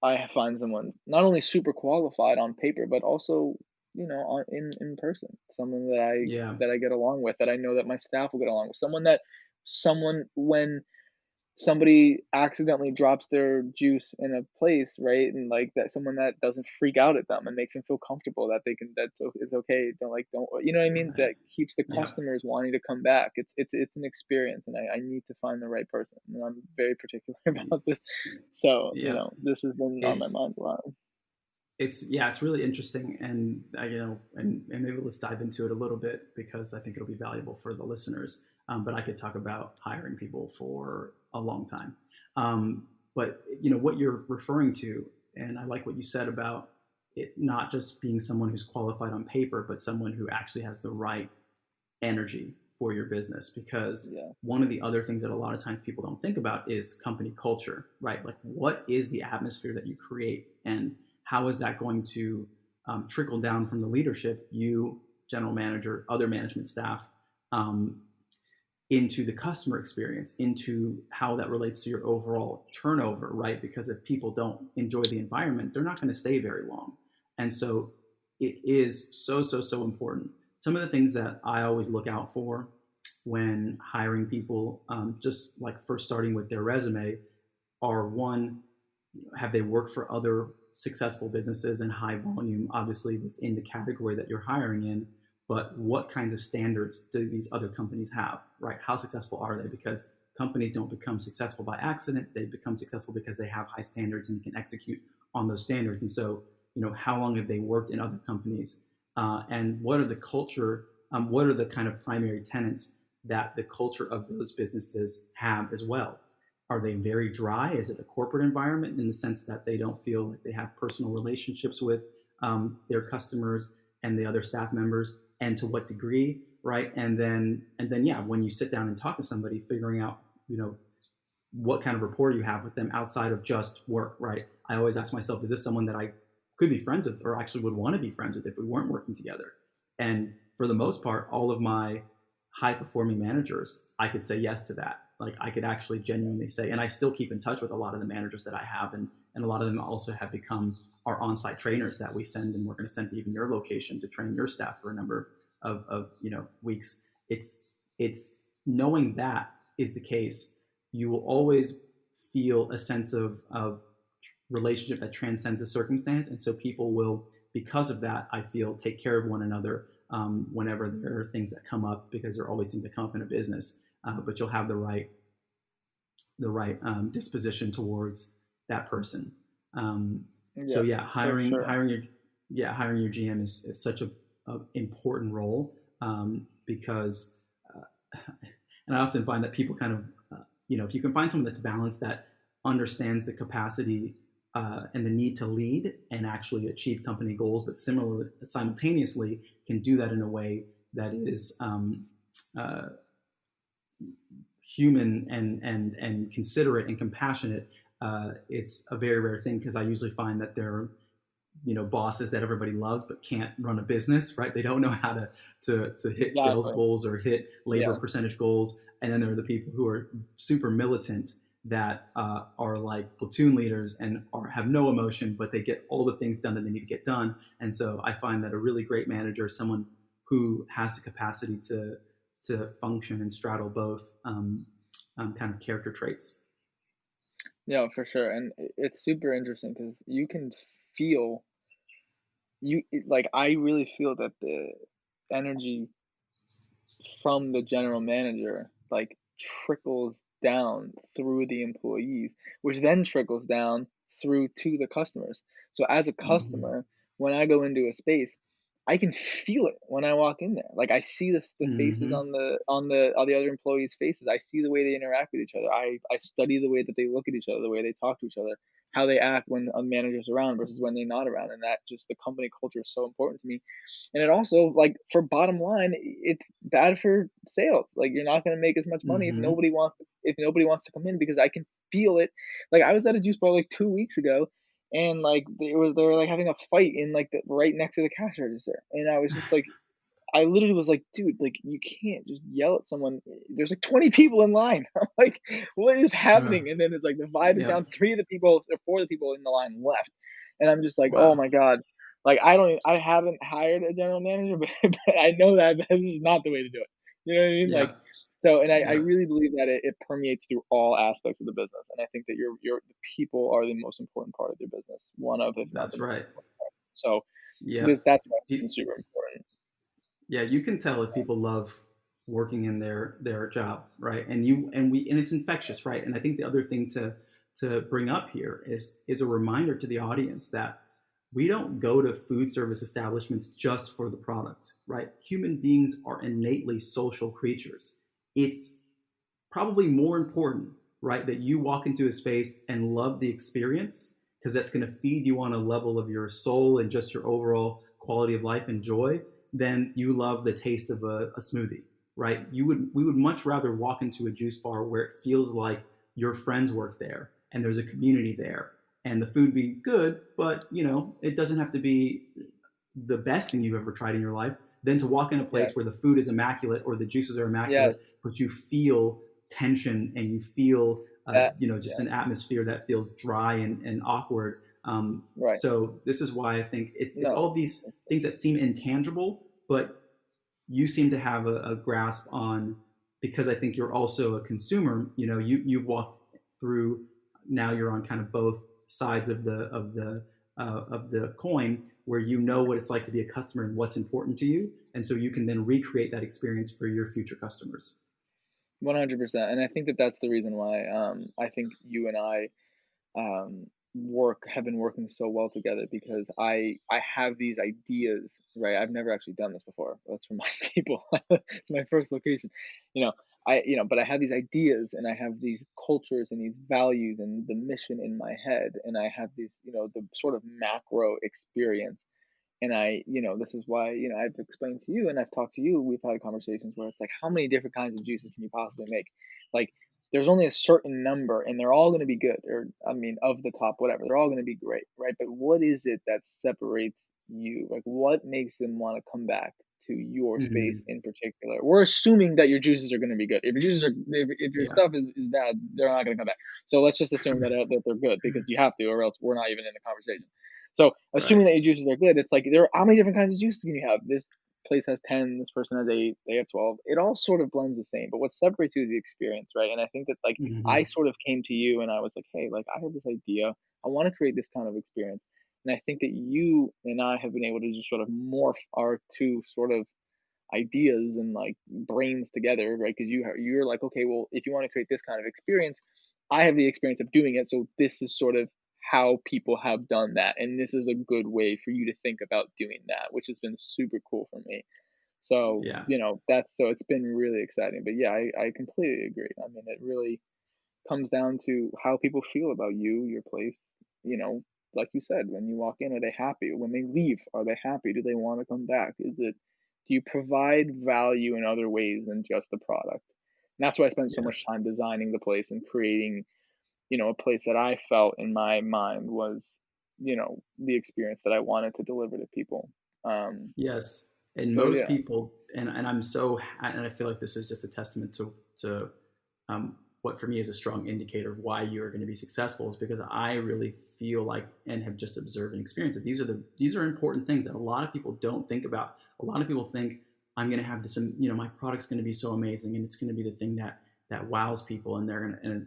I find someone not only super qualified on paper, but also, in person, someone Yeah. that I get along with, that I know that my staff will get along with, someone when somebody accidentally drops their juice in a place, right, and like that, someone that doesn't freak out at them and makes them feel comfortable that it's okay. Don't you know what I mean? Right. That keeps the Yeah. customers wanting to come back. It's an experience, and I need to find the right person, and I'm very particular about this. So, Yeah. this has been on my It's mind a lot. it's really interesting, and and maybe let's dive into it a little bit because I think it'll be valuable for the listeners. But I could talk about hiring people for a long time. But what you're referring to, and I like what you said about it not just being someone who's qualified on paper, but someone who actually has the right energy for your business. Because Yeah. one of the other things that a lot of times people don't think about is company culture, right? Like, what is the atmosphere that you create, and how is that going to trickle down from the leadership, you, general manager, other management staff, um, into the customer experience, into how that relates to your overall turnover, right? Because if people don't enjoy the environment, they're not going to stay very long. And so it is so important. Some of the things that I always look out for when hiring people, just like first starting with their resume, are one, have they worked for other successful businesses in high volume, obviously within the category that you're hiring in, but what kinds of standards do these other companies have, right? How successful are they? Because companies don't become successful by accident. They become successful because they have high standards and can execute on those standards. And so, how long have they worked in other companies? And what are the culture, what are the kind of primary tenets that the culture of those businesses have as well? Are they very dry? Is it a corporate environment in the sense that they don't feel like they have personal relationships with their customers and the other staff members, and to what degree, right? Yeah, when you sit down and talk to somebody, figuring out, what kind of rapport you have with them outside of just work, right? I always ask myself, is this someone that I could be friends with, or actually would want to be friends with if we weren't working together? And for the most part, all of my high performing managers, I could say yes to that. Like, I could actually genuinely say, and I still keep in touch with a lot of the managers that I have, and a lot of them also have become our on-site trainers that we send, and we're going to send to even your location to train your staff for a number of weeks. It's knowing that is the case, you will always feel a sense of relationship that transcends the circumstance. And so people will, because of that, I feel, take care of one another whenever there are things that come up, because there are always things that come up in a business. But you'll have the right disposition towards that person. So Yeah, yeah, for sure. hiring your GM is such a important role, because and I often find that people kind of, if you can find someone that's balanced, that understands the capacity and the need to lead and actually achieve company goals, but similarly, simultaneously, can do that in a way that is uh, human and considerate and compassionate. It's a very rare thing, because I usually find that bosses that everybody loves but can't run a business, right? They don't know how to hit sales Exactly. goals or hit labor Yeah. percentage goals. And then there are the people who are super militant that are like platoon leaders and have no emotion, but they get all the things done that they need to get done. And so I find that a really great manager is someone who has the capacity to function and straddle both kind of character traits. Yeah, for sure. And it's super interesting because you can feel like I really feel that the energy from the general manager like trickles down through the employees, which then trickles down through to the customers. So as a Mm-hmm. customer, when I go into a space, I can feel it when I walk in there. Like I see the faces Mm-hmm. on the all the other employees' faces. I see the way they interact with each other. I study the way that they look at each other, the way they talk to each other, how they act when a manager's around versus when they're not around. And that just the company culture is so important to me. And it also, like, for bottom line, it's bad for sales. Like, you're not gonna make as much money Mm-hmm. if nobody wants to come in because I can feel it. Like, I was at a juice bar like 2 weeks ago, and, like, they were, like, having a fight in, like, the right next to the cash register, and I was just like I literally was like, "Dude, like, you can't just yell at someone. There's, like, 20 people in line." I'm like, "What is Uh, happening?" And then it's like the vibe is yep. down. 3 of the people or 4 of the people in the line left, and I'm just like, "Oh Wow. my god." Like, I haven't hired a general manager, but I know that this is not the way to do it. You know what I mean? Like, Yep. so and I Yep. really believe that it permeates through all aspects of the business, and I think that your the people are the most important part of your business, one of, if not the That's most right. important part. So, Yep. that's why Pe- it's super important. yeah, you can tell if people love working in their job, right? And it's infectious, right? And I think the other thing to bring up here is a reminder to the audience that we don't go to food service establishments just for the product, right? Human beings are innately social creatures. It's probably more important, right, that you walk into a space and love the experience because that's going to feed you on a level of your soul and just your overall quality of life and joy than you love the taste of a smoothie, right? We would much rather walk into a juice bar where it feels like your friends work there and there's a community there and the food be good, but it doesn't have to be the best thing you've ever tried in your life than to walk in a Yeah. place where the food is immaculate or the juices are Yes. immaculate, but you feel tension and you feel That just an yes. atmosphere that feels dry and awkward. Right. So this is why I think it's No. all of these things that seem intangible, but you seem to have a grasp on because I think you're also a consumer. You've walked through. Now you're on kind of both sides of the coin, where you know what it's like to be a customer and what's important to you, and so you can then recreate that experience for your future customers. 100%. And I think that that's the reason why I think you and I work have been working so well together because I have these ideas, right? I've never actually done this before. Let's remind people. It's my first location. You know, but I have these ideas and I have these cultures and these values and the mission in my head and I have these, the sort of macro experience. And this is why, I've explained to you and I've talked to you, we've had conversations where it's like, how many different kinds of juices can you possibly make? Like, there's only a certain number and they're all going to be good, or, I mean, of the top, whatever, they're all going to be great, right? But what is it that separates you? Like, what makes them want to come back to your space Mm-hmm. in particular? We're assuming that your juices are going to be good. If your Yeah. stuff is bad, they're not going to come back. So let's just assume that they're good because you have to, or else we're not even in the conversation. So Right. assuming that your juices are good, it's like how many different kinds of juices can you have? This place has 10, this person has 8, they have 12. It all sort of blends the same, but what separates you is the experience, right? And I think that like I Mm-hmm. sort of came to you and I was like, hey, like I have this idea. I want to create this kind of experience. And I think that you and I have been able to just sort of morph our two sort of ideas and like brains together, right? Because you're like, okay, well, if you want to create this kind of experience, I have the experience of doing it, so this is sort of how people have done that, and this is a good way for you to think about doing that, which has been super cool for me. So Yeah. that's so it's been really exciting. But yeah, I completely agree. I mean, it really comes down to how people feel about you, your place. You know, like you said, when you walk in, are they happy? When they leave, are they happy? Do they want to come back? Do you provide value in other ways than just the product? And that's why I spent so much Yes. time designing the place and creating, a place that I felt in my mind was, the experience that I wanted to deliver to people. Yes. And So most yeah, people, and and I feel like this is just a testament to what for me is a strong indicator of why you are going to be successful, is because I really feel like, and have just observed and experienced, that these are important things that a lot of people don't think about. A lot of people think I'm going to have this, my product's going to be so amazing and it's going to be the thing that wows people, and they're going to, and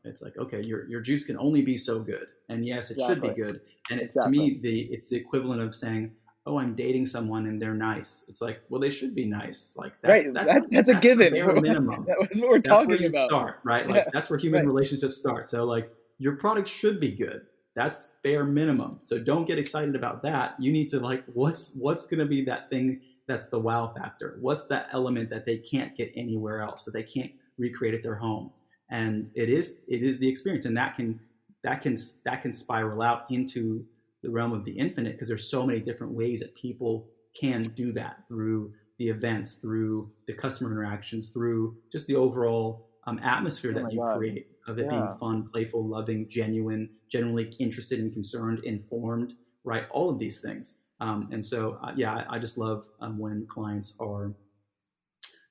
it's like, okay, your juice can only be so good, and yes, it should be exactly, good. And it's, to exactly. me, it's the equivalent of saying, oh, I'm dating someone and they're nice. It's like, well, they should be nice. Like Right. That's a that's the given. bare minimum. That was what we're That's where talking you about. start, right? Yeah. Like that's where human Right. relationships start. So like your product should be good. That's bare minimum. So don't get excited about that. You need to, like, what's going to be that thing that's the wow factor? What's that element that they can't get anywhere else, that they can't recreate at their home? And it is the experience, and that can spiral out into the realm of the infinite, because there's so many different ways that people can do that, through the events, through the customer interactions, through just the overall atmosphere Oh that my you God. create, of it being Yeah. fun, playful, loving, genuine, genuinely interested and concerned, informed, right? All of these things. And so, yeah, I just love when clients are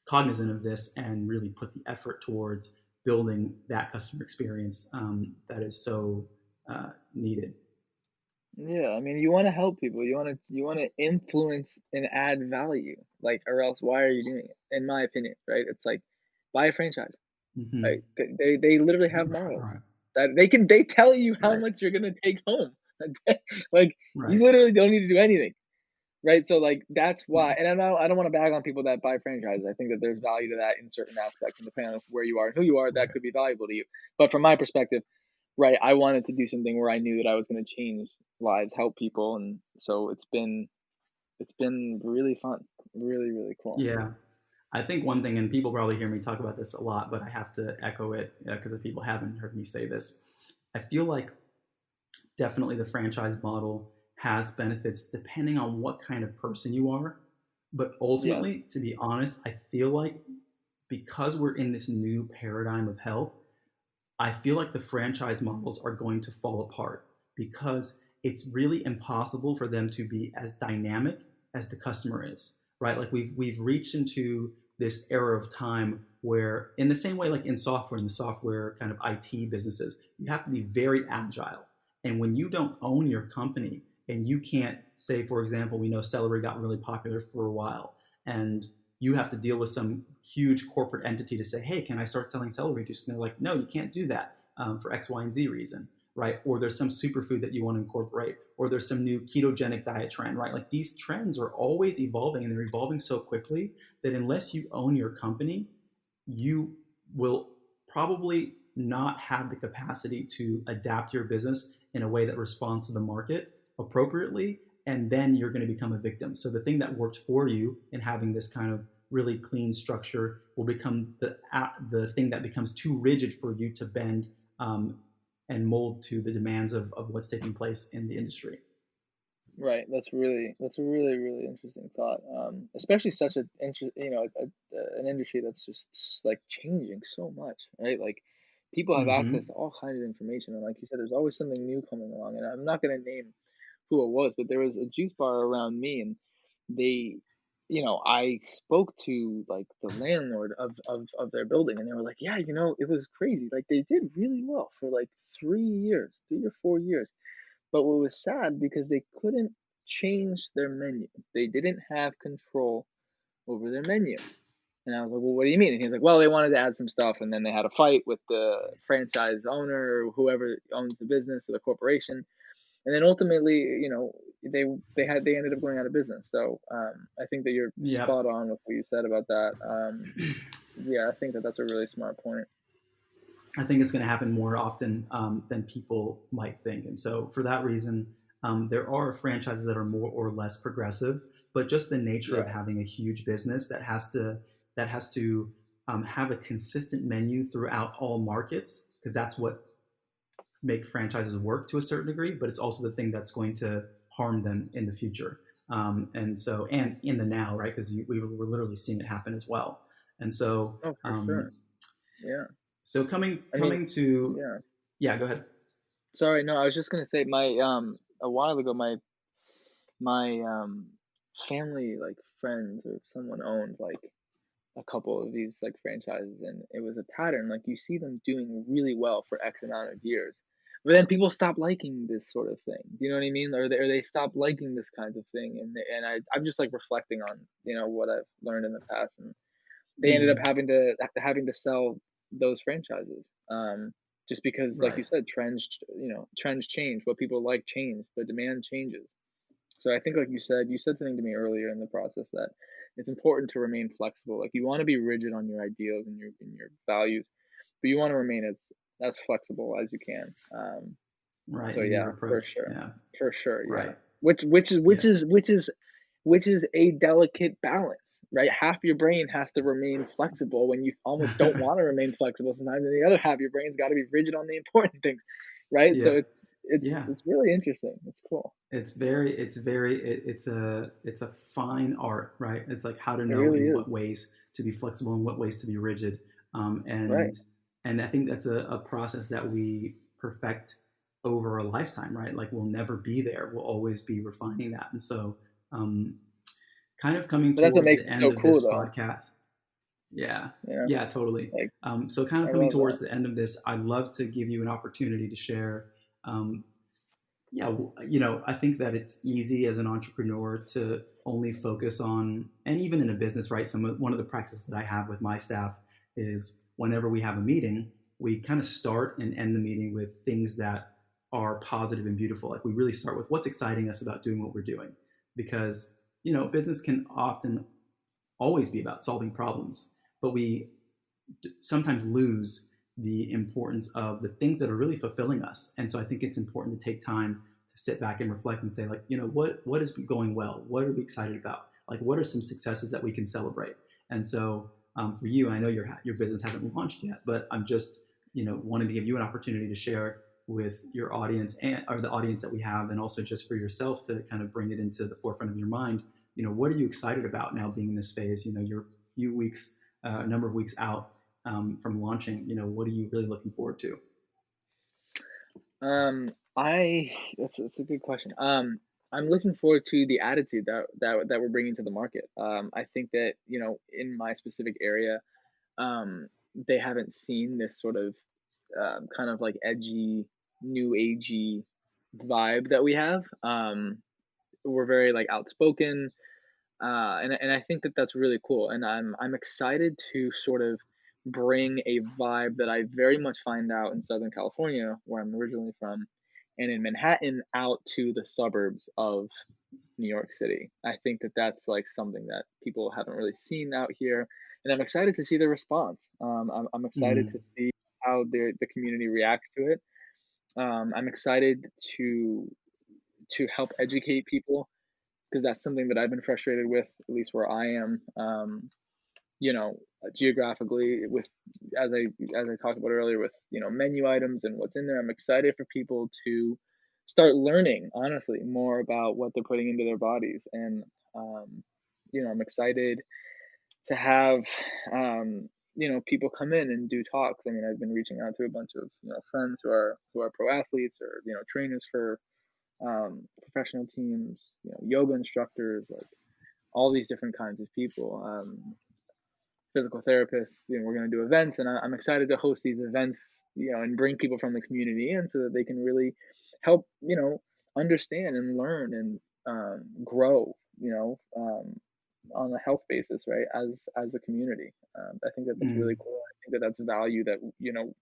cognizant of this and really put the effort towards building that customer experience that is so needed. Yeah. I mean, you want to help people. You want to influence and add value. Like, or else why are you doing it? In my opinion, right? It's like buy a franchise. Like Mm-hmm. they literally have models Right, that they tell you how right, much you're gonna take home. Like you right. literally don't need to do anything. Right? So, like, that's why, and I don't wanna bag on people that buy franchises. I think that there's value to that in certain aspects, and depending on where you are and who you are, that Right. could be valuable to you. But from my perspective, right, I wanted to do something where I knew that I was gonna change lives, help people, and so it's been really fun. Really, really cool. Yeah. I think one thing, and people probably hear me talk about this a lot, but I have to echo it because if people haven't heard me say this, I feel like definitely the franchise model has benefits depending on what kind of person you are. But Yes. ultimately, to be honest, I feel like because we're in this new paradigm of health, I feel like the franchise models are going to fall apart, because it's really impossible for them to be as dynamic as the customer is, right? Like we've reached into this era of time where, in the same way, like in software, in the software kind of IT businesses, you have to be very agile. And when you don't own your company, and you can't say, for example, we know celery got really popular for a while, and you have to deal with some huge corporate entity to say, hey, can I start selling celery juice? And they're like, no, you can't do that for X, Y, and Z reason, right? Or there's some superfood that you want to incorporate, or there's some new ketogenic diet trend, right? Like these trends are always evolving, and they're evolving so quickly that unless you own your company, you will probably not have the capacity to adapt your business in a way that responds to the market appropriately, and then you're going to become a victim. So the thing that worked for you in having this kind of really clean structure will become the thing that becomes too rigid for you to bend and mold to the demands of what's taking place in the industry. Right. That's a really, really interesting thought. Especially such a an industry that's just like changing so much, right? Like people have access Mm-hmm. to all kinds of information, and like you said, there's always something new coming along. And I'm not gonna name who it was, but there was a juice bar around me, and they, I spoke to like the landlord of their building, and they were like, yeah, it was crazy. Like they did really well for like 3 years, 3 or 4 years. But what was sad because they couldn't change their menu. They didn't have control over their menu. And I was like, well, what do you mean? And he's like, well, they wanted to add some stuff, and then they had a fight with the franchise owner or whoever owns the business or the corporation. And then ultimately, they ended up going out of business. So I think that you're Yep. spot on with what you said about that. Yeah, I think that that's a really smart point. I think it's going to happen more often than people might think. And so, for that reason, there are franchises that are more or less progressive, but just the nature of Yeah. having a huge business that has to have a consistent menu throughout all markets, because that's what make franchises work to a certain degree. But it's also the thing that's going to harm them in the future. And in the now, right? Because we're literally seeing it happen as well. And so, Oh, for um, sure. Yeah. so coming I mean, coming to yeah. yeah, go ahead. Sorry, no, I was just gonna say my a while ago my family, like friends or someone owned like a couple of these like franchises, and it was a pattern. Like you see them doing really well for X amount of years, but then people stop liking this sort of thing. Do you know what I mean? Or they stop liking this kinds of thing, I'm just like reflecting on what I've learned in the past, and they ended up Mm, having to sell those franchises. Just because, like you right. said, trends change. What people like change. The demand changes. So I think, like you said something to me earlier in the process that it's important to remain flexible. Like you want to be rigid on your ideals and your values, but you want to remain as flexible as you can. Right. So In yeah, your for approach. sure, Yeah. for sure, yeah. Right. Which Yeah. is which is which is a delicate balance, right? Half your brain has to remain flexible when you almost don't want to remain flexible sometimes, and the other half of your brain's got to be rigid on the important things, right? So Yeah. it's Yeah. it's really interesting. It's cool. It's a fine art, right? It's like how to It know really in is. what ways to be flexible and what ways to be rigid. Um, Right. and and I think that's a process that we perfect over a lifetime, right? Like we'll never be there. We'll always be refining that. And so um, kind of coming But that's what towards makes the it end so of cool, this though. podcast. Yeah. You know, Yeah, totally. like So kind I of coming love that. towards the end of this, I'd love to give you an opportunity to share um, yeah, I think that it's easy as an entrepreneur to only focus on, and even in a business, right? One of the practices that I have with my staff is whenever we have a meeting, we kind of start and end the meeting with things that are positive and beautiful. Like we really start with what's exciting us about doing what we're doing, because business can often always be about solving problems, but we sometimes lose the importance of the things that are really fulfilling us. And so I think it's important to take time to sit back and reflect and say, like, what is going well? What are we excited about? Like, what are some successes that we can celebrate? And so for you, I know your business hasn't launched yet, but I'm just wanting to give you an opportunity to share with your audience and or the audience that we have, and also just for yourself to kind of bring it into the forefront of your mind. What are you excited about now being in this phase? You're a few weeks, a number of weeks out from launching. What are you really looking forward to? I that's a good question. I'm looking forward to the attitude that we're bringing to the market. I think that in my specific area, they haven't seen this sort of kind of like edgy, new agey vibe that we have. We're very like outspoken, and I think that that's really cool. And I'm excited to sort of bring a vibe that I very much find out in Southern California, where I'm originally from, and in Manhattan out to the suburbs of New York City. I think that that's like something that people haven't really seen out here, and I'm excited to see the response. I'm excited to Mm, see how the community reacts to it. I'm excited to to help educate people because that's something that I've been frustrated with, at least where I am. You know, geographically, with as I talked about earlier, with menu items and what's in there. I'm excited for people to start learning, honestly, more about what they're putting into their bodies, and um, I'm excited to have people come in and do talks. I mean, I've been reaching out to a bunch of friends who are pro athletes or trainers for professional teams, yoga instructors, like all these different kinds of people, physical therapists. We're going to do events, and I'm excited to host these events, and bring people from the community in so that they can really help, understand and learn and grow, on a health basis, right? As a community, I think that that's really mm, cool. I think that that's a value that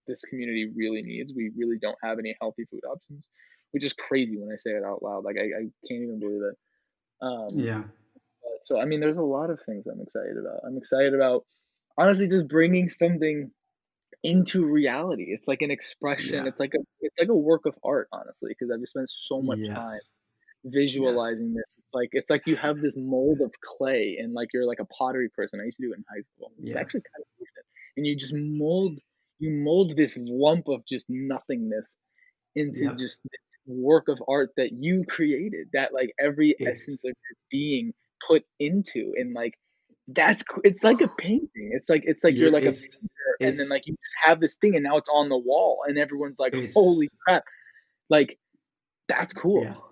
this community really needs. We really don't have any healthy food options, which is crazy when I say it out loud. Like I can't even believe it. Um, yeah. so I mean, there's a lot of things I'm excited about. I'm excited about honestly just bringing something into reality. It's like an expression. Yeah. It's like a work of art, honestly, because I've just spent so much time Yes. Yes. visualizing this. It's like you have this mold of clay, and like you're like a pottery person. I used to do it in high school. It's actually Yes. kind of decent. And you mold this lump of just nothingness into Yep. just this work of art that you created, that like every It's essence of your being put into, and like it's like a painting. It's like you're like a it's painter, and then it's like you just have this thing, and now it's on the wall, and everyone's like, it's holy crap. Like, that's cool, Yes.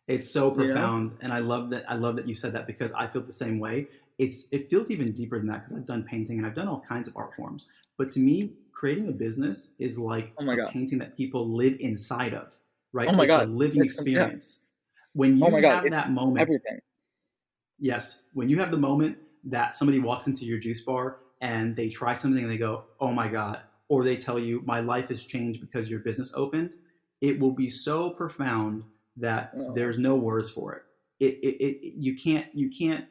It's so you know? profound, and I love that. I love that you said that because I feel the same way. It feels even deeper than that because I've done painting and I've done all kinds of art forms. But to me, creating a business is like Oh my a God. painting that people live inside of, Oh right? my It's a God. living Yeah. experience. When Oh you my God. have It's that moment, everything. yes, when you have the moment that somebody walks into your juice bar and they try something and they go, "Oh my god," or they tell you, "My life has changed because your business opened," it will be so profound that Oh, there's no words for it. You can't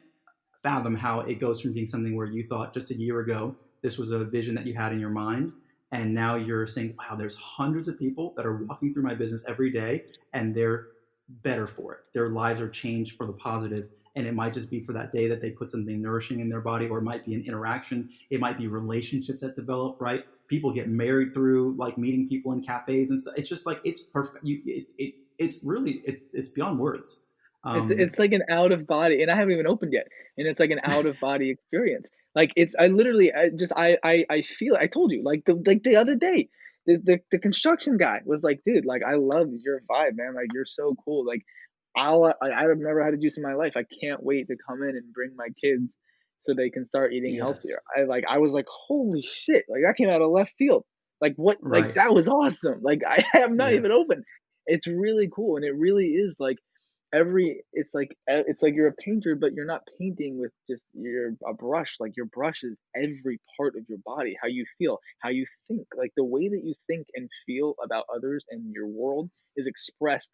fathom how it goes from being something where you thought just a year ago this was a vision that you had in your mind, and now you're saying, "Wow, there's hundreds of people that are walking through my business every day, and they're better for it. Their lives are changed for the positive." And it might just be for that day that they put something nourishing in their body, or it might be an interaction. It might be relationships that develop, right? People get married through like meeting people in cafes and stuff. It's just like it's perfect. It's really it's beyond words. Um, it's like an out of body, and I haven't even opened yet, and it's like an out of body experience. Like, it's I literally I just I feel I told you, like the other day, the construction guy was like, "Dude, like, I love your vibe, man. Like, you're so cool. Like, I've never had a juice in my life. I can't wait to come in and bring my kids so they can start eating yes, healthier." I was like, "Holy shit!" Like, that came out of left field. Like, what? Like, right. that was awesome. Like, I have not Yes, even opened. It's really cool, and it really is like it's like you're a painter, but you're not painting with just your a brush. Like, your brush is every part of your body, how you feel, how you think. Like, the way that you think and feel about others and your world is expressed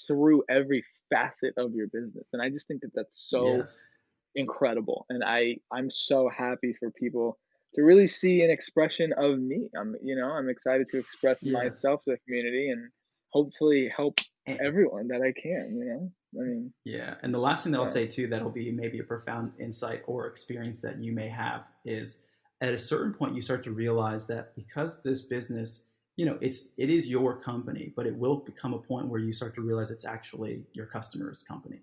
through every facet of your business. And I just think that that's so yes, incredible. And I'm so happy for people to really see an expression of me. I'm excited to express yes. myself to the community and hopefully help And, everyone that I can. I mean, yeah, and the last thing that I'll so say too that'll be maybe a profound insight or experience that you may have is at a certain point you start to realize that because this business, it is your company, but it will become a point where you start to realize it's actually your customer's company,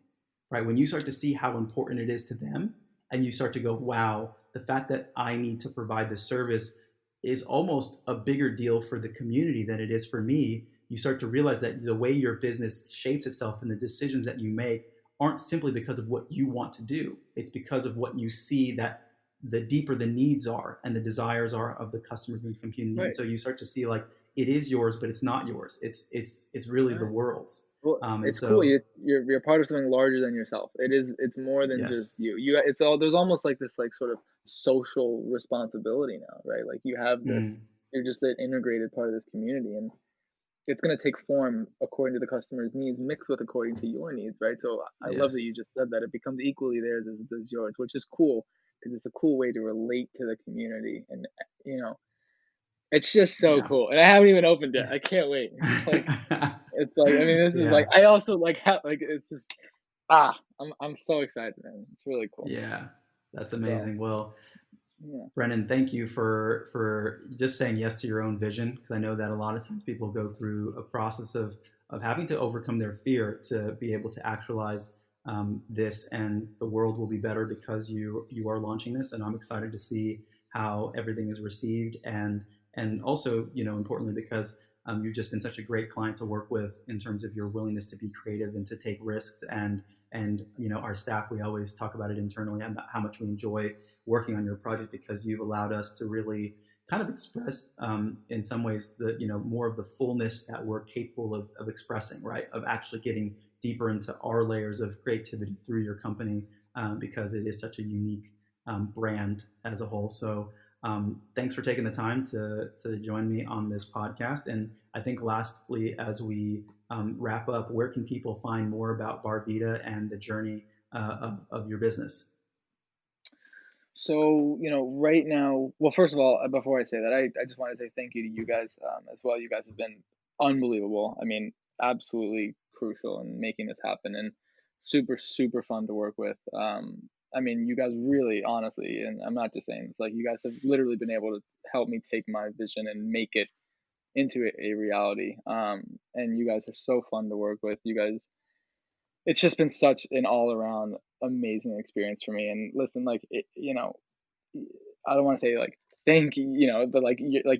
right? When you start to see how important it is to them, and you start to go, "Wow, the fact that I need to provide this service is almost a bigger deal for the community than it is for me." You start to realize that the way your business shapes itself and the decisions that you make aren't simply because of what you want to do. It's because of what you see that the deeper the needs are and the desires are of the customers in the community. And right, so you start to see like it is yours, but it's not yours. It's really the right. world's. Well, And it's cool. so You're part of something larger than yourself. It's more than just yes, you. It's all there's almost like this like sort of social responsibility now, right? Like, mm, you're just an integrated part of this community, and it's going to take form according to the customer's needs, mixed with according to your needs, right? So I love that yes, you just said that it becomes equally theirs as it is yours, which is cool because it's a cool way to relate to the community, and you know, it's just so yeah, cool. And I haven't even opened it. I can't wait. It's like I mean, this is like yeah, I also like it's just I'm so excited, man. It's really cool. yeah. That's So amazing. Well, yeah, Brennan, thank you for just saying yes to your own vision, because I know that a lot of times people go through a process of having to overcome their fear to be able to actualize this, and the world will be better because you are launching this, and I'm excited to see how everything is received, and also importantly because you've just been such a great client to work with in terms of your willingness to be creative and to take risks, and our staff, we always talk about it internally and how much we enjoy working on your project because you've allowed us to really kind of express in some ways the more of the fullness that we're capable of expressing, right, of actually getting deeper into our layers of creativity through your company, because it is such a unique brand as a whole. So thanks for taking the time to join me on this podcast. And I think lastly, as we wrap up, where can people find more about Barvida and the journey of your business? so right now, well, first of all, before I say that, I just want to say thank you to you guys as well. You guys have been unbelievable. I mean, absolutely crucial in making this happen, and super super fun to work with. I mean, you guys really, honestly, and I'm not just saying this, like, you guys have literally been able to help me take my vision and make it into a reality. And you guys are so fun to work with. You guys, it's just been such an all around amazing experience for me. And listen, like, I don't want to say like thank you, you know, but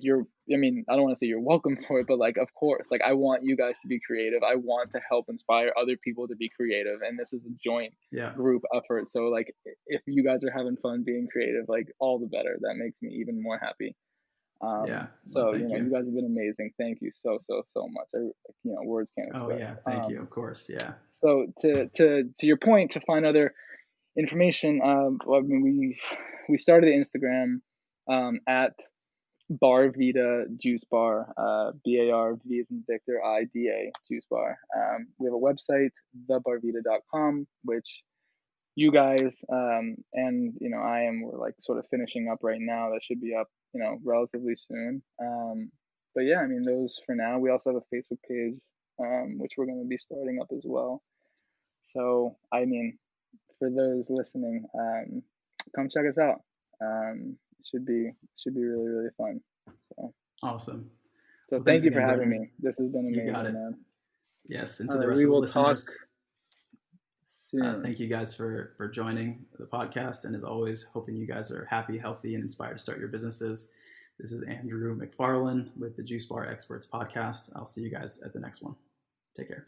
you're, I mean, I don't want to say you're welcome for it, but like, of course, like I want you guys to be creative. I want to help inspire other people to be creative. And this is a joint Yeah. group effort. So like, if you guys are having fun being creative, like all the better. That makes me even more happy. Yeah. Well, So, you thank know, you. you guys have been amazing. Thank you so, so, so much. You know, words can't Oh express. yeah. Thank you. Of course. Yeah. So to your point, to find other information, well, I mean, we started the Instagram, at Barvida Juice Bar, BARV as in Victor, IDA Juice Bar. We have a website, thebarvida.com, which you guys, and, you know, we're like sort of finishing up right now. That should be up, you know, relatively soon. But yeah, I mean, those for now. We also have a Facebook page, which we're going to be starting up as well. So, I mean, for those listening, come check us out. Should be really, really fun. So, Awesome. so Well, thank thanks you for again, having Brennan. me. This has been You got amazing, it. man. Yes. And All to the right, rest we of the will talk listeners, soon. thank you guys for joining the podcast. And as always, hoping you guys are happy, healthy, and inspired to start your businesses. This is Andrew McFarland with the Juice Bar Experts podcast. I'll see you guys at the next one. Take care.